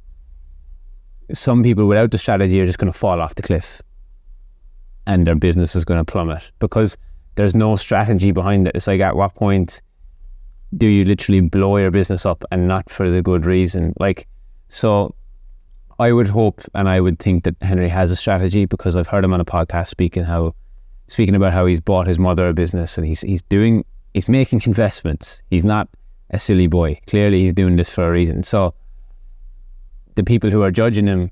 some people without the strategy are just going to fall off the cliff and their business is going to plummet because there's no strategy behind it. It's like, at what point do you literally blow your business up, and not for the good reason? Like, so I would hope and I would think that Henry has a strategy, because I've heard him on a podcast speaking about how he's bought his mother a business and he's making investments. He's not a silly boy. Clearly he's doing this for a reason. So the people who are judging him,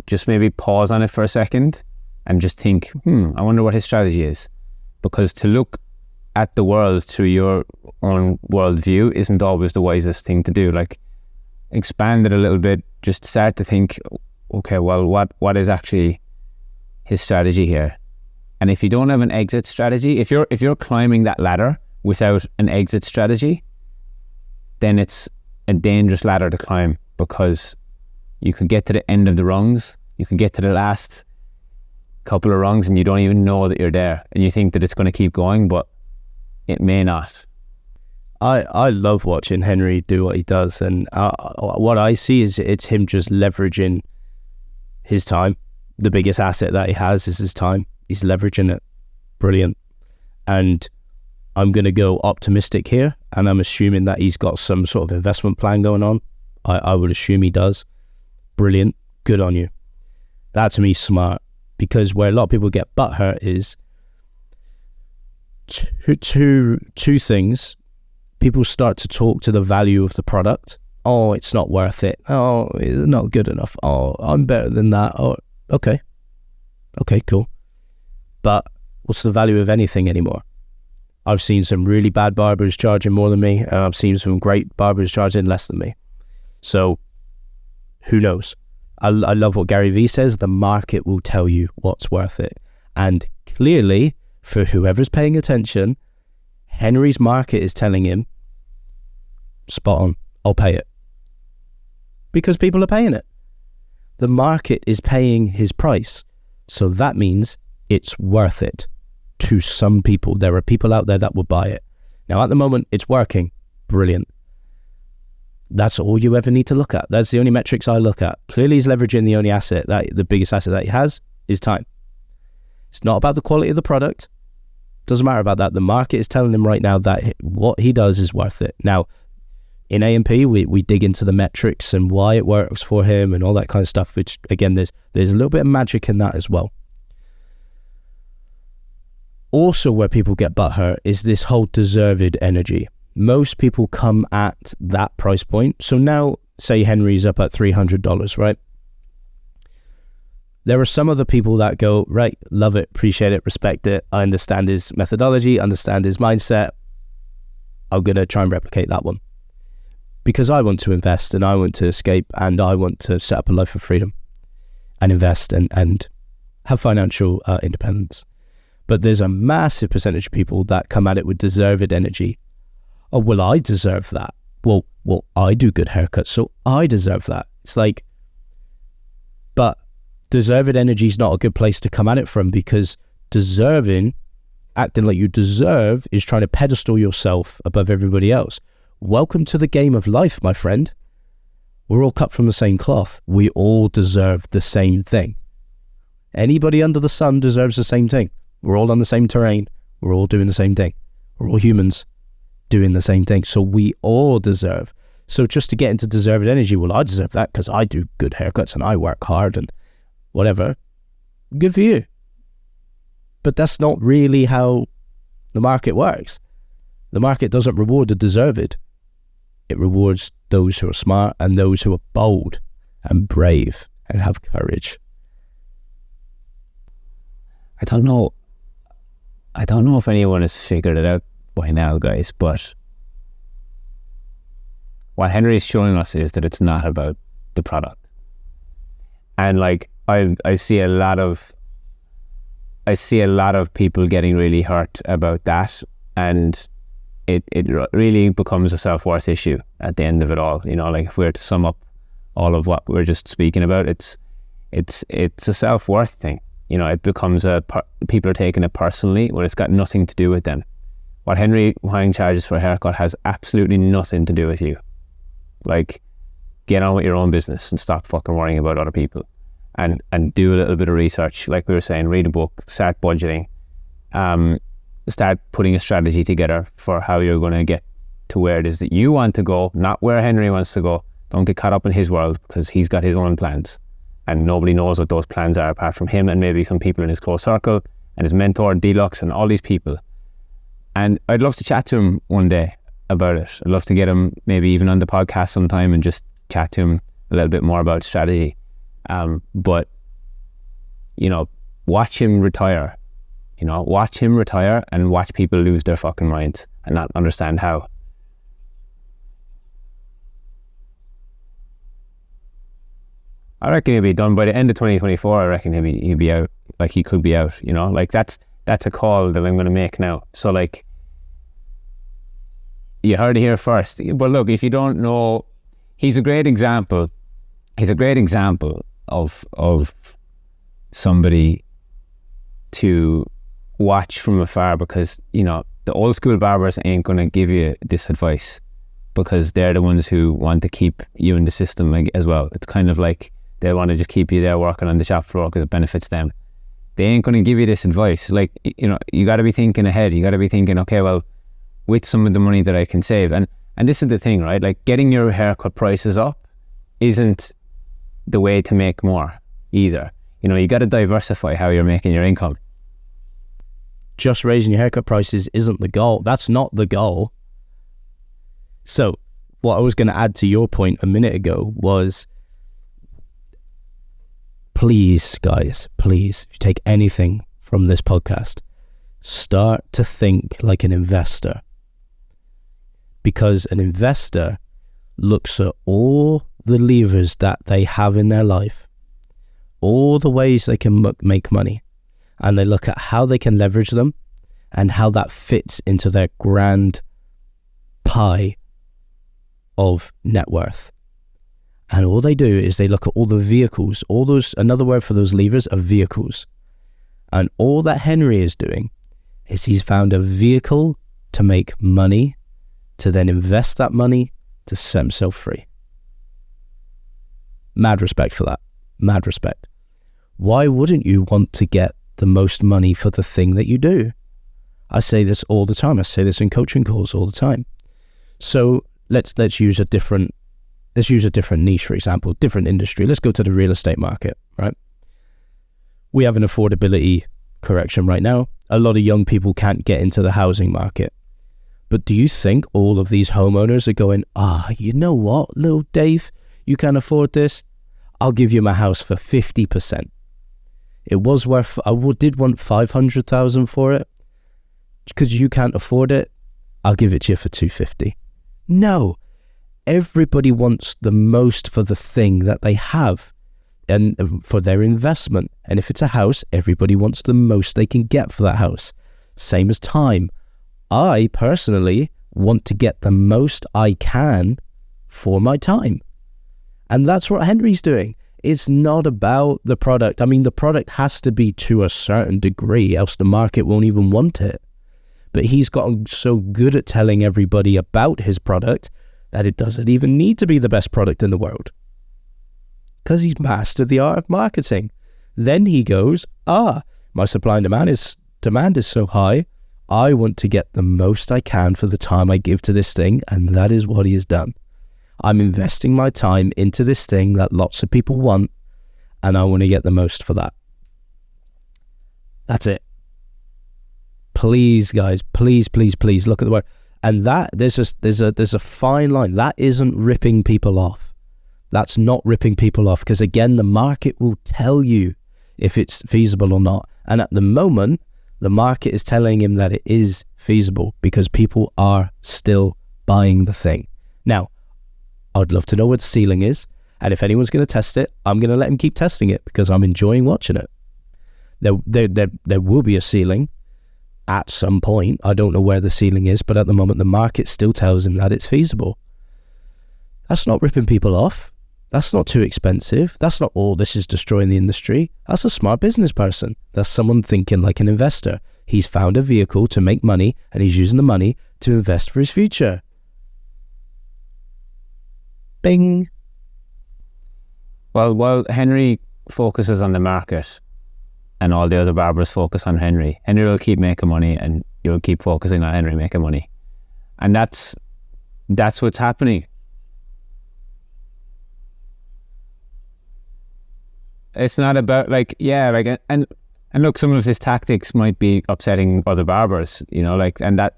just maybe pause on it for a second and just think, I wonder what his strategy is. Because to look at the world through your own worldview isn't always the wisest thing to do. Like, expand it a little bit, just start to think, okay, well, what is actually his strategy here? And if you don't have an exit strategy, if you're climbing that ladder without an exit strategy, then it's a dangerous ladder to climb, because you can get to the end of the rungs, you can get to the last couple of rungs and you don't even know that you're there, and you think that it's going to keep going, but it may not. I love watching Henry do what he does, and what I see is it's him just leveraging his time. The biggest asset that he has is his time. He's leveraging it. Brilliant. And I'm going to go optimistic here, and I'm assuming that he's got some sort of investment plan going on. I would assume he does. Brilliant. Good on you. That to me is smart, because where a lot of people get butthurt is two things. People start to talk to the value of the product. Oh, it's not worth it. Oh, it's not good enough. Oh, I'm better than that. Oh, okay, cool. But what's the value of anything anymore? I've seen some really bad barbers charging more than me, and I've seen some great barbers charging less than me. So who knows? I love what Gary Vee says. The market will tell you what's worth it. And clearly, for whoever's paying attention, Henry's market is telling him, spot on, I'll pay it. Because people are paying it. The market is paying his price. So that means it's worth it to some people. There are people out there that will buy it. Now, at the moment, it's working. Brilliant. That's all you ever need to look at. That's the only metrics I look at. Clearly, he's leveraging the only asset, the biggest asset that he has is time. It's not about the quality of the product. Doesn't matter about that. The market is telling him right now that what he does is worth it. Now, in A&P, we dig into the metrics and why it works for him and all that kind of stuff, which, again, there's a little bit of magic in that as well. Also, where people get butthurt is this whole deserved energy. Most people come at that price point. So now, say Henry's up at $300, right? There are some other people that go, right, love it, appreciate it, respect it. I understand his methodology, understand his mindset. I'm going to try and replicate that one. Because I want to invest and I want to escape and I want to set up a life of freedom and invest and have financial independence. But there's a massive percentage of people that come at it with deserved energy. Oh, well, I deserve that. Well, I do good haircuts, so I deserve that. It's like, but deserved energy is not a good place to come at it from, because deserving, acting like you deserve, is trying to pedestal yourself above everybody else. Welcome to the game of life, my friend. We're all cut from the same cloth. We all deserve the same thing. Anybody under the sun deserves the same thing. We're all on the same terrain. We're all doing the same thing. We're all humans doing the same thing. So we all deserve. So just to get into deserved energy, well, I deserve that because I do good haircuts and I work hard and whatever. Good for you. But that's not really how the market works. The market doesn't reward the deserved. It rewards those who are smart and those who are bold and brave and have courage. I don't know if anyone has figured it out by now, guys, but what Henry's showing us is that it's not about the product. And like I see a lot of people getting really hurt about that, and it really becomes a self-worth issue at the end of it all. You know, like if we were to sum up all of what we're just speaking about, it's a self-worth thing. You know, it becomes people are taking it personally when it's got nothing to do with them. What Henry Eoin charges for a haircut has absolutely nothing to do with you. Like, get on with your own business and stop fucking worrying about other people, and do a little bit of research. Like we were saying, read a book, start budgeting, start putting a strategy together for how you're going to get to where it is that you want to go, not where Henry wants to go. Don't get caught up in his world, because he's got his own plans. And nobody knows what those plans are apart from him and maybe some people in his close circle and his mentor, Deluxe, and all these people. And I'd love to chat to him one day about it. I'd love to get him maybe even on the podcast sometime and just chat to him a little bit more about strategy. But, you know, watch him retire. You know, watch him retire and watch people lose their fucking minds and not understand how. I reckon he'll be done by the end of 2024. I reckon he'll be out. Like, he could be out, you know, like that's a call that I'm going to make now. So like, you heard it here first. But look, if you don't know, he's a great example. He's a great example of somebody to watch from afar, because, you know, the old school barbers ain't going to give you this advice because they're the ones who want to keep you in the system as well. It's kind of like they want to just keep you there working on the shop floor because it benefits them. They ain't going to give you this advice. Like, you know, you got to be thinking ahead. You got to be thinking, okay, well, with some of the money that I can save. And this is the thing, right? Like, getting your haircut prices up isn't the way to make more either. You know, you got to diversify how you're making your income. Just raising your haircut prices isn't the goal. That's not the goal. So what I was going to add to your point a minute ago was, please, guys, please, if you take anything from this podcast, start to think like an investor. Because an investor looks at all the levers that they have in their life, all the ways they can make money, and they look at how they can leverage them and how that fits into their grand pie of net worth. And all they do is they look at all the vehicles, all those, another word for those levers are vehicles. And all that Henry is doing is he's found a vehicle to make money, to then invest that money to set himself free. Mad respect for that. Mad respect. Why wouldn't you want to get the most money for the thing that you do? I say this all the time. I say this in coaching calls all the time. So let's use a different niche, for example, different industry. Let's go to the real estate market, right? We have an affordability correction right now. A lot of young people can't get into the housing market. But do you think all of these homeowners are going, you know what, little Dave, you can't afford this? I'll give you my house for 50%. It was worth, I did want 500,000 for it. Because you can't afford it, I'll give it to you for 250. No. Everybody wants the most for the thing that they have and for their investment. And if it's a house, everybody wants the most they can get for that house. Same as time. I personally want to get the most I can for my time. And that's what Henry's doing. It's not about the product. I mean, the product has to be to a certain degree, else the market won't even want it. But he's gotten so good at telling everybody about his product that it doesn't even need to be the best product in the world. Because he's mastered the art of marketing. Then he goes, my supply and demand is demand is so high. I want to get the most I can for the time I give to this thing, and that is what he has done. I'm investing my time into this thing that lots of people want, and I want to get the most for that. That's it. Please, guys, please look at the word. And that there's a fine line. That isn't ripping people off. That's not ripping people off, because again, the market will tell you if it's feasible or not. And at the moment, the market is telling him that it is feasible because people are still buying the thing. Now, I'd love to know what the ceiling is. And if anyone's going to test it, I'm going to let him keep testing it because I'm enjoying watching it. There will be a ceiling at some point. I don't know where the ceiling is, but at the moment, the market still tells him that it's feasible. That's not ripping people off. That's not too expensive. That's not, oh, this is destroying the industry. That's a smart business person. That's someone thinking like an investor. He's found a vehicle to make money, and he's using the money to invest for his future. Bing. Well, while Henry focuses on the market and all the other barbers focus on Henry will keep making money, and you'll keep focusing on Henry making money. And that's what's happening. It's not about and look, some of his tactics might be upsetting other barbers, and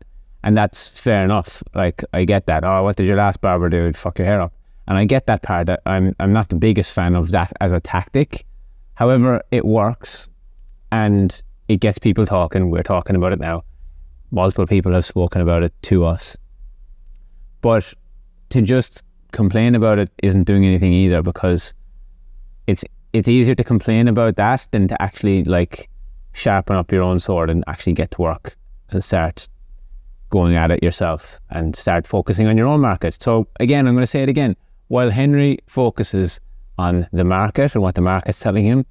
that's fair enough. Like, I get that. Oh, what did your last barber do? Fuck your hair up. And I get that part. I'm not the biggest fan of that as a tactic. However, it works and it gets people talking. We're talking about it now. Multiple people have spoken about it to us. But to just complain about it isn't doing anything either, because it's easier to complain about that than to actually sharpen up your own sword and actually get to work and start going at it yourself and start focusing on your own market. So again, I'm going to say it again. While Henry focuses on the market and what the market's telling him,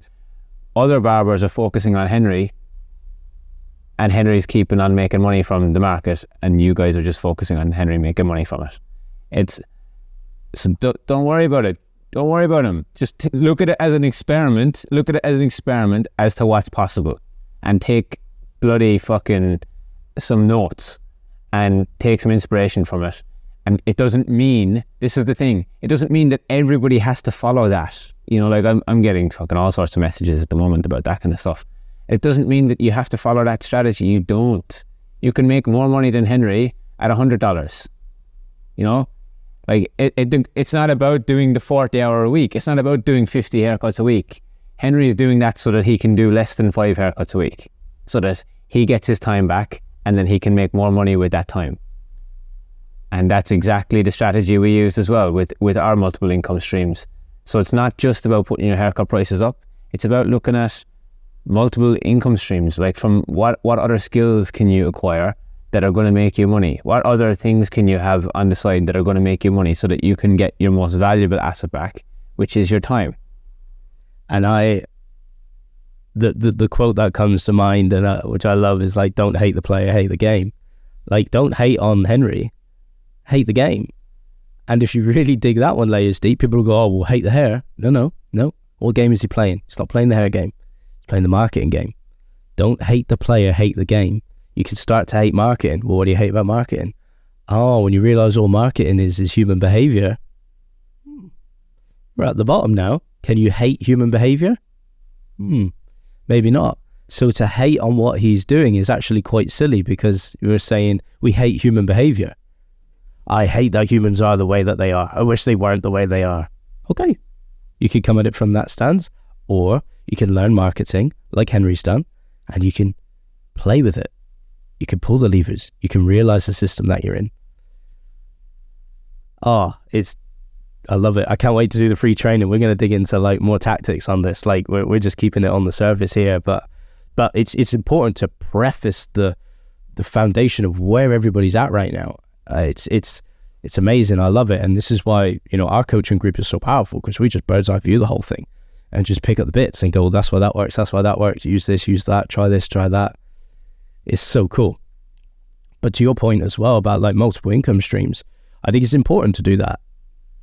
other barbers are focusing on Henry, and Henry's keeping on making money from the market, and you guys are just focusing on Henry making money from it. Don't worry about it. Don't worry about him. Just look at it as an experiment. Look at it as an experiment as to what's possible, and take bloody fucking some notes and take some inspiration from it. And it doesn't mean, this is the thing, it doesn't mean that everybody has to follow that. I'm getting fucking all sorts of messages at the moment about that kind of stuff. It doesn't mean that you have to follow that strategy. You don't. You can make more money than Henry at $100. It's not about doing the 40-hour a week. It's not about doing 50 haircuts a week. Henry's doing that so that he can do less than 5 haircuts a week, so that he gets his time back and then he can make more money with that time. And that's exactly the strategy we used as well with our multiple income streams. So it's not just about putting your haircut prices up. It's about looking at multiple income streams, like from what other skills can you acquire that are going to make you money? What other things can you have on the side that are going to make you money so that you can get your most valuable asset back, which is your time? And the quote that comes to mind, and which I love, is don't hate the player, hate the game. Don't hate on Henry, hate the game. And if you really dig that one layers deep, people will go, oh, well, hate the hair. No. What game is he playing? He's not playing the hair game. He's playing the marketing game. Don't hate the player, hate the game. You can start to hate marketing. Well, what do you hate about marketing? Oh, when you realize all marketing is human behavior. We're at the bottom now. Can you hate human behavior? Maybe not. So to hate on what he's doing is actually quite silly, because you're saying we hate human behavior. I hate that humans are the way that they are. I wish they weren't the way they are. Okay. You could come at it from that stance, or you can learn marketing like Henry's done, and you can play with it. You can pull the levers. You can realize the system that you're in. I love it. I can't wait to do the free training. We're going to dig into more tactics on this. We're just keeping it on the surface here, but it's important to preface the foundation of where everybody's at right now. It's amazing. I love it. And this is why, our coaching group is so powerful, because we just bird's eye view the whole thing and just pick up the bits and go, well, that's why that works. That's why that works. Use this, use that, try this, try that. It's so cool. But to your point as well about multiple income streams, I think it's important to do that.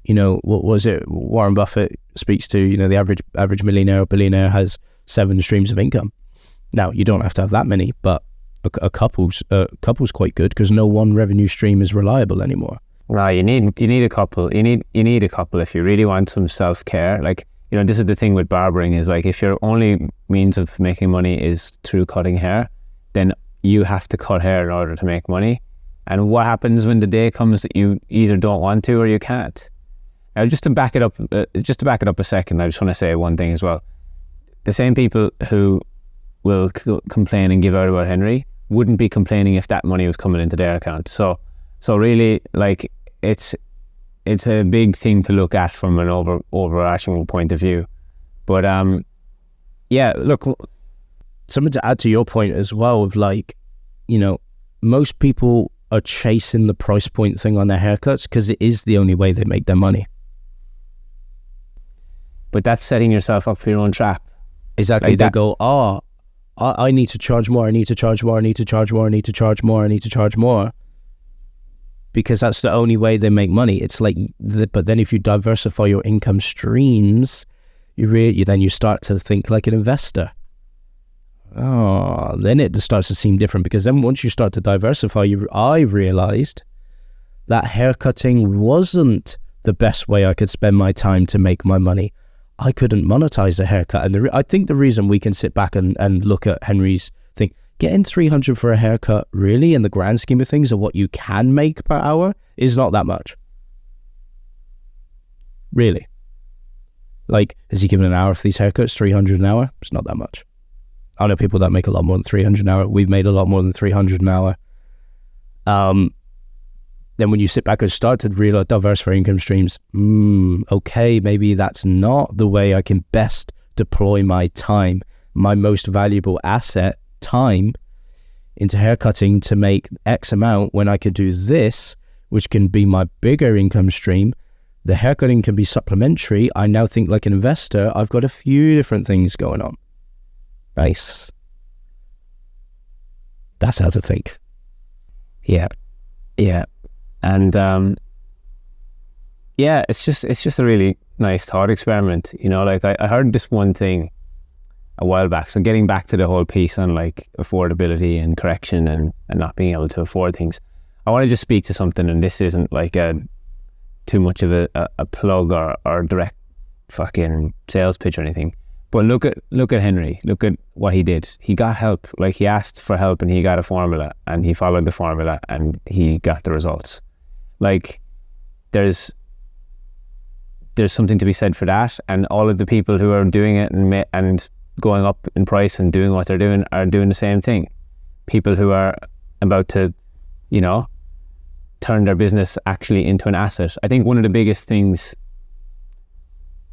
What was it? Warren Buffett speaks to, the average millionaire or billionaire has 7 streams of income. Now, you don't have to have that many, but a couple's quite good because no one revenue stream is reliable anymore. No, you need a couple. You need a couple if you really want some self-care. Like, you know, this is the thing with barbering is like, if your only means of making money is through cutting hair, then you have to cut hair in order to make money. And what happens when the day comes that you either don't want to or you can't? Now, just to back it up a second, I just want to say one thing as well. The same people who will complain and give out about Henry wouldn't be complaining if that money was coming into their account. So really, like, it's a big thing to look at from an overarching point of view. But yeah, look, something to add to your point as well of, like, you know, most people are chasing the price point thing on their haircuts because it is the only way they make their money. But that's setting yourself up for your own trap. Exactly. Like they go, I need to charge more, I need to charge more, I need to charge more, I need to charge more, I need to charge more. Because that's the only way they make money. It's like, but then if you diversify your income streams, then you start to think like an investor. Oh, then it starts to seem different, because then once you start to diversify, I realized that haircutting wasn't the best way I could spend my time to make my money. I couldn't monetize a haircut. And I think the reason we can sit back and look at Henry's thing, getting $300 for a haircut, really, in the grand scheme of things, of what you can make per hour, is not that much. Really. Like, is he given an hour for these haircuts? $300 an hour? It's not that much. I know people that make a lot more than $300 an hour. We've made a lot more than $300 an hour. Then when you sit back and start to realize diversify income streams, okay, maybe that's not the way I can best deploy my time, my most valuable asset, time, into haircutting to make X amount, when I could do this, which can be my bigger income stream. The haircutting can be supplementary. I now think like an investor. I've got a few different things going on. Nice. That's how to think. Yeah. And yeah, it's just a really nice thought experiment. You know, like I heard this one thing a while back. So getting back to the whole piece on like affordability and correction and not being able to afford things, I want to just speak to something, and this isn't like too much of a plug or direct fucking sales pitch or anything. But look at Henry. Look at what he did. He got help. Like, he asked for help and he got a formula, and he followed the formula and he got the results. Like, there's something to be said for that. And all of the people who are doing it and going up in price and doing what they're doing are doing the same thing. People who are about to, you know, turn their business actually into an asset. I think one of the biggest things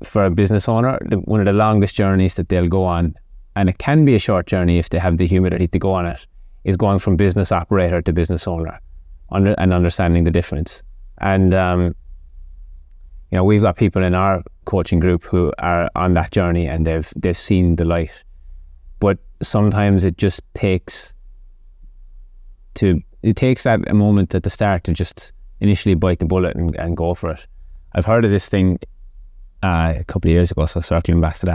for a business owner, one of the longest journeys that they'll go on, and it can be a short journey if they have the humility to go on it, is going from business operator to business owner, and understanding the difference. And you know, we've got people in our coaching group who are on that journey, and they've seen the light. But sometimes it just takes that a moment at the start to just initially bite the bullet and go for it. I've heard of this thing a couple of years ago, so circling back to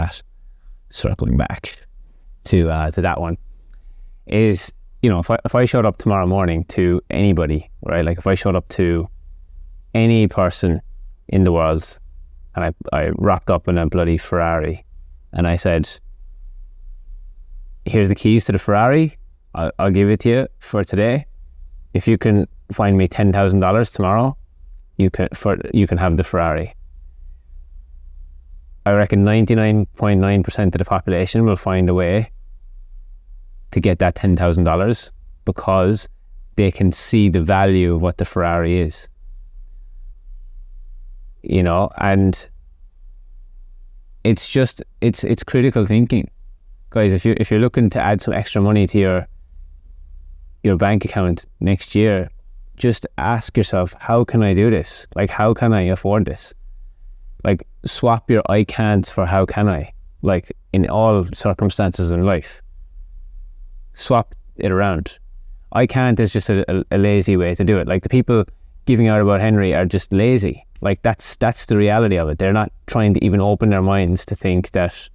that one is, you know, if I showed up tomorrow morning to anybody, right, like if I showed up to any person in the world and I rocked up in a bloody Ferrari and I said, here's the keys to the Ferrari, I'll give it to you for today. If you can find me $10,000 tomorrow, you can have the Ferrari. I reckon 99.9% of the population will find a way to get that $10,000 because they can see the value of what the Ferrari is. You know, and it's critical thinking. Guys, if you're looking to add some extra money to your bank account next year, just ask yourself, how can I do this? Like, how can I afford this? Like, swap your I can't for how can I, like in all circumstances in life. Swap it around. I can't is just a lazy way to do it. Like, the people giving out about Henry are just lazy. Like, that's the reality of it. They're not trying to even open their minds to think that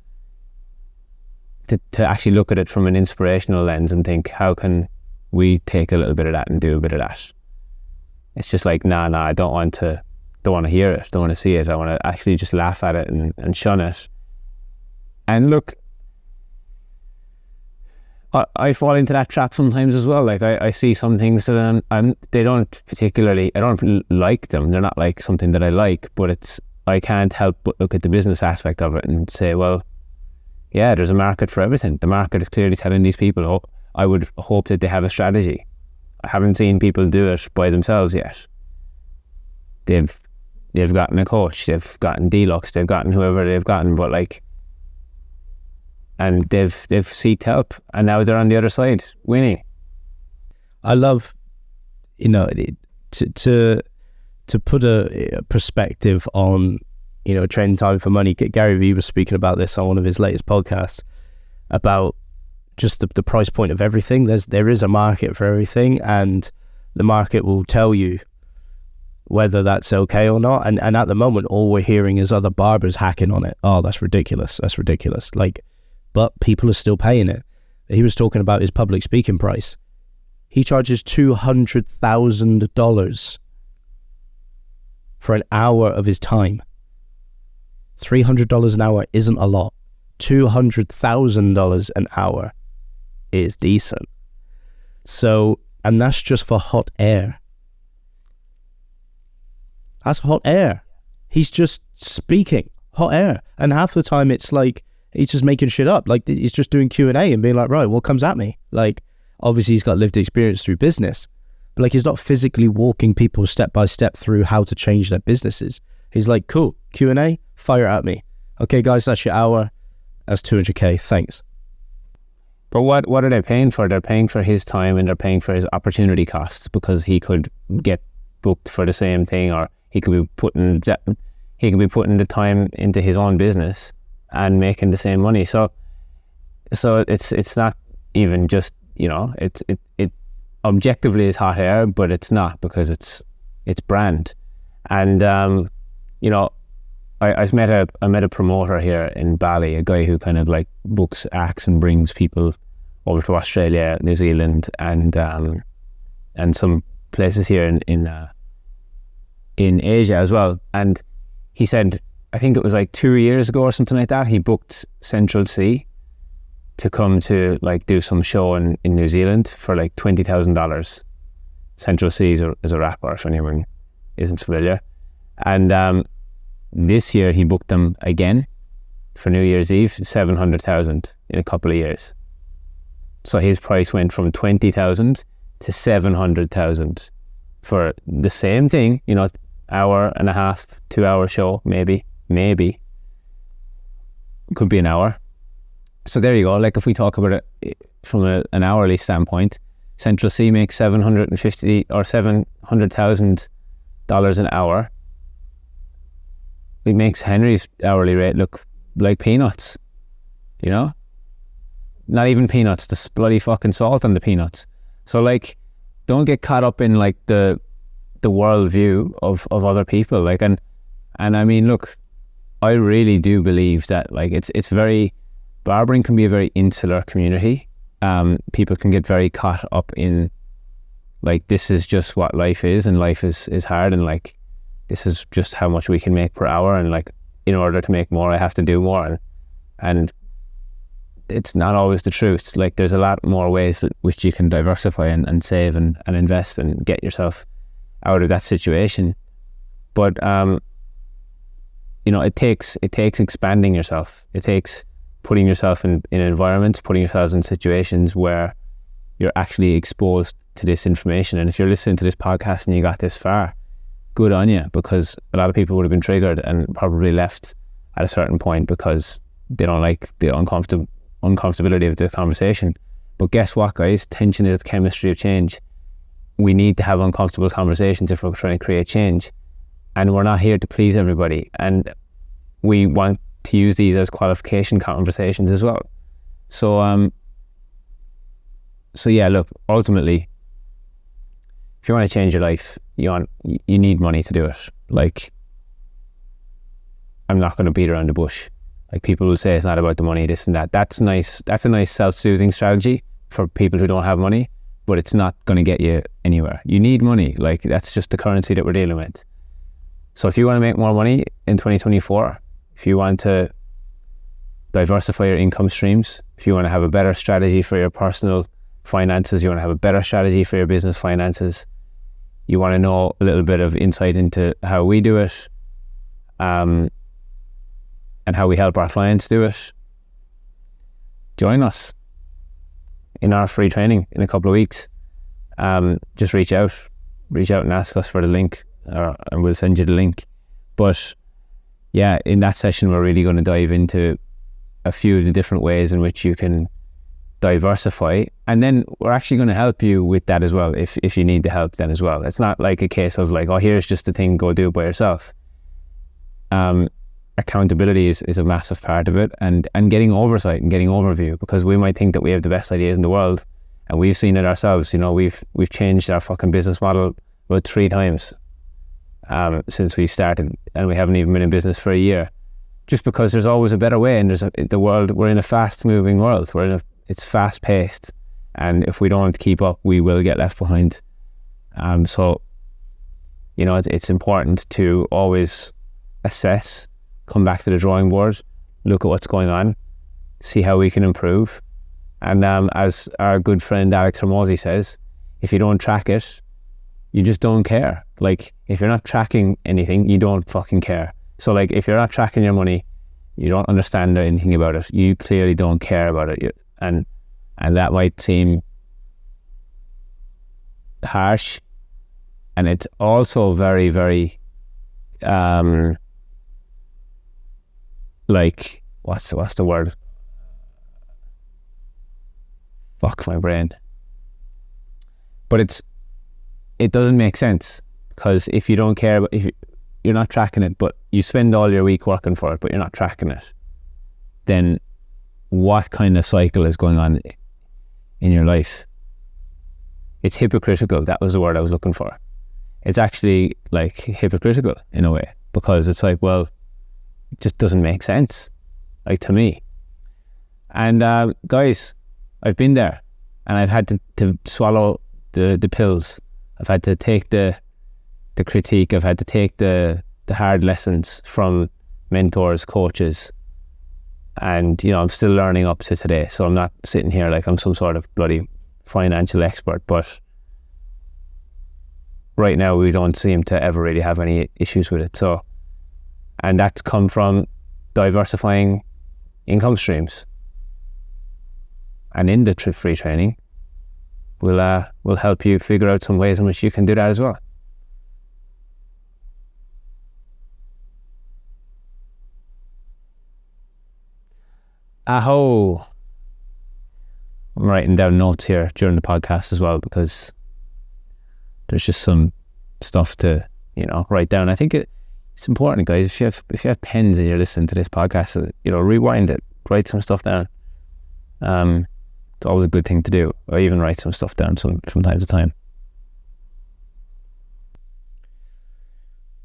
to actually look at it from an inspirational lens and think, how can we take a little bit of that and do a bit of that? It's just like, nah, I don't want to hear it, don't want to see it. I want to actually just laugh at it and shun it. And look, I fall into that trap sometimes as well. Like I see some things that I don't like them. They're not like something that I like, but I can't help but look at the business aspect of it and say, well, yeah, there's a market for everything. The market is clearly telling these people, oh, I would hope that they have a strategy. I haven't seen people do it by themselves yet. They've gotten a coach, they've gotten Deluxe, they've gotten whoever they've gotten, but like, and they've seeked help, and now they're on the other side winning. I love, to put a perspective on, trading time for money. Gary Vee was speaking about this on one of his latest podcasts about just the price point of everything. There is a market for everything, and the market will tell you whether that's okay or not. And at the moment, all we're hearing is other barbers hacking on it. Oh, that's ridiculous. Like, but people are still paying it. He was talking about his public speaking price. He charges $200,000 for an hour of his time. $300 an hour isn't a lot. $200,000 an hour is decent. So, and that's just for hot air. That's hot air. He's just speaking hot air, and half the time it's like he's just making shit up. Like he's just doing Q&A and being like, right, what comes at me? Like, obviously he's got lived experience through business, but like he's not physically walking people step by step through how to change their businesses. He's like, cool, Q&A, fire at me. Okay, guys, that's your hour. That's 200K. Thanks. But what are they paying for? They're paying for his time, and they're paying for his opportunity costs, because he could get booked for the same thing, or he could be putting the time into his own business and making the same money. So it's not even just, it objectively is hot air, but it's not, because it's brand. And I met a promoter here in Bali, a guy who kind of like books acts and brings people over to Australia, New Zealand, and some places here in Asia as well. And he said, I think it was like 2 years ago or something like that, he booked Central Sea to come to like do some show in New Zealand for like $20,000. Central Sea is a rapper, if anyone isn't familiar. And this year he booked them again for New Year's Eve, $700,000 in a couple of years. So his price went from $20,000 to $700,000 for the same thing, hour and a half, 2 hour show, maybe, could be an hour. So there you go. Like if we talk about it from an hourly standpoint, Central Sea makes $750,000 or $700,000 an hour. It makes Henry's hourly rate look like peanuts, not even peanuts, the bloody fucking salt on the peanuts. So like, don't get caught up in like the world view of other people. Like, and I mean, look, I really do believe that like it's very, barbering can be a very insular community. People can get very caught up in like, this is just what life is, and life is hard, and like, this is just how much we can make per hour, and like, in order to make more I have to do more, and it's not always the truth. Like, there's a lot more ways that which you can diversify and save and invest and get yourself out of that situation. But it takes expanding yourself. It takes putting yourself in environments, putting yourself in situations where you're actually exposed to this information. And if you're listening to this podcast and you got this far, good on you, because a lot of people would have been triggered and probably left at a certain point because they don't like the uncomfortability of the conversation. But guess what, guys? Tension is the chemistry of change. We need to have uncomfortable conversations if we're trying to create change. And we're not here to please everybody. And we want to use these as qualification conversations as well. So yeah, look, ultimately, if you want to change your life, you need money to do it. Like, I'm not going to beat around the bush. Like people will say it's not about the money, this and that. That's nice. That's a nice self-soothing strategy for people who don't have money, but it's not going to get you anywhere. You need money. Like that's just the currency that we're dealing with. So if you want to make more money in 2024, if you want to diversify your income streams, if you want to have a better strategy for your personal finances, you want to have a better strategy for your business finances, you want to know a little bit of insight into how we do it, and how we help our clients do it, join us in our free training in a couple of weeks. Just reach out and ask us for the link, and we'll send you the link. But yeah, in that session, we're really going to dive into a few of the different ways in which you can diversify, and then we're actually going to help you with that as well if you need the help then as well. It's not like a case of like, oh, here's just the thing, go do it by yourself. Accountability is a massive part of it, and getting oversight and getting overview, because we might think that we have the best ideas in the world, and we've seen it ourselves. You know, we've changed our fucking business model about 3 times since we started, and we haven't even been in business for a year, just because there's always a better way. And we're in a fast moving world. It's fast paced, and if we don't keep up, we will get left behind. So you know, it's important to always assess, come back to the drawing board, look at what's going on, see how we can improve. And as our good friend Alex Hormozy says, if you don't track it, you just don't care. Like, if you're not tracking anything, you don't fucking care. So like, if you're not tracking your money, you don't understand anything about it, you clearly don't care about it. And that might seem harsh, and it's also very, very like, what's the word? Fuck my brain. But it doesn't make sense, because if you don't care, if you're not tracking it, but you spend all your week working for it, but you're not tracking it, then what kind of cycle is going on in your life? It's hypocritical. That was the word I was looking for. It's actually like hypocritical in a way, because it's like, well, it just doesn't make sense, like, to me. And guys, I've been there, and I've had to swallow the pills. I've had to take the critique. I've had to take the hard lessons from mentors, coaches, and you know, I'm still learning up to today. So I'm not sitting here like I'm some sort of bloody financial expert, but right now we don't seem to ever really have any issues with it. So, and that's come from diversifying income streams. And in the free training, we'll help you figure out some ways in which you can do that as well. Aho! I'm writing down notes here during the podcast as well, because there's just some stuff to, you know, write down. I think it's important, guys. If you have pens and you're listening to this podcast, you know, rewind it, write some stuff down. It's always a good thing to do, or even write some stuff down from time to time.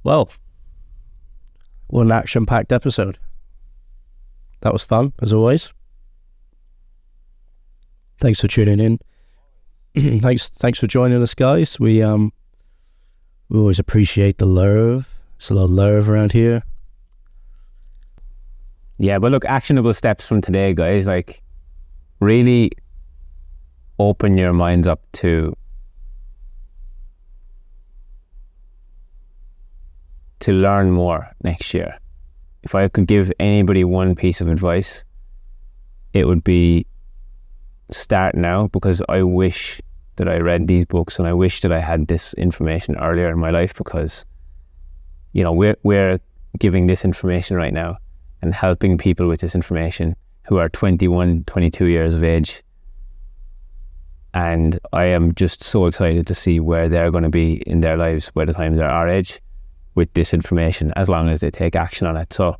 Well, what an action-packed episode. That was fun, as always. Thanks for tuning in. Thanks for joining us, guys. We always appreciate the love. There's a lot of love around here. Yeah, but look, actionable steps from today, guys. Like, really open your minds up to learn more next year. If I could give anybody one piece of advice, it would be start now, because I wish that I read these books, and I wish that I had this information earlier in my life, because, you know, we're giving this information right now and helping people with this information who are 21, 22 years of age. And I am just so excited to see where they're going to be in their lives by the time they're our age with this information, as long as they take action on it. So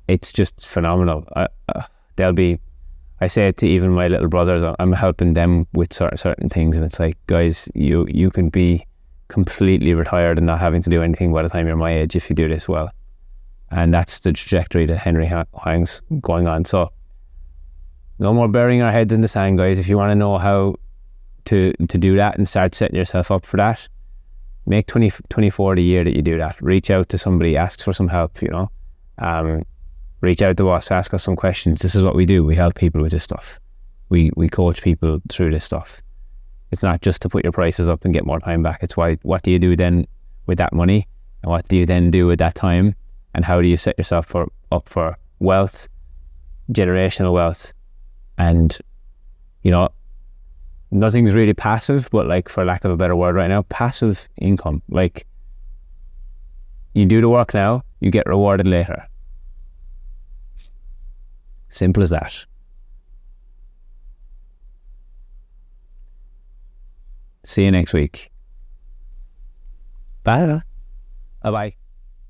it's just phenomenal. I say it to even my little brothers, I'm helping them with certain things, and it's like, guys, you can be completely retired and not having to do anything by the time you're my age if you do this well. And that's the trajectory that Henry Huang's going on. So no more burying our heads in the sand, guys. If you want to know how to do that and start setting yourself up for that, make 2024 the year that you do that. Reach out to somebody, ask for some help, you know. Reach out to us, ask us some questions. This is what we do. We help people with this stuff. We coach people through this stuff. It's not just to put your prices up and get more time back. It's what do you do then with that money? And what do you then do with that time? And how do you set yourself up for wealth, generational wealth? And, you know, nothing's really passive, but like, for lack of a better word right now, passive income. Like, you do the work now, you get rewarded later. Simple as that. See you next week. Bye. Bye-bye.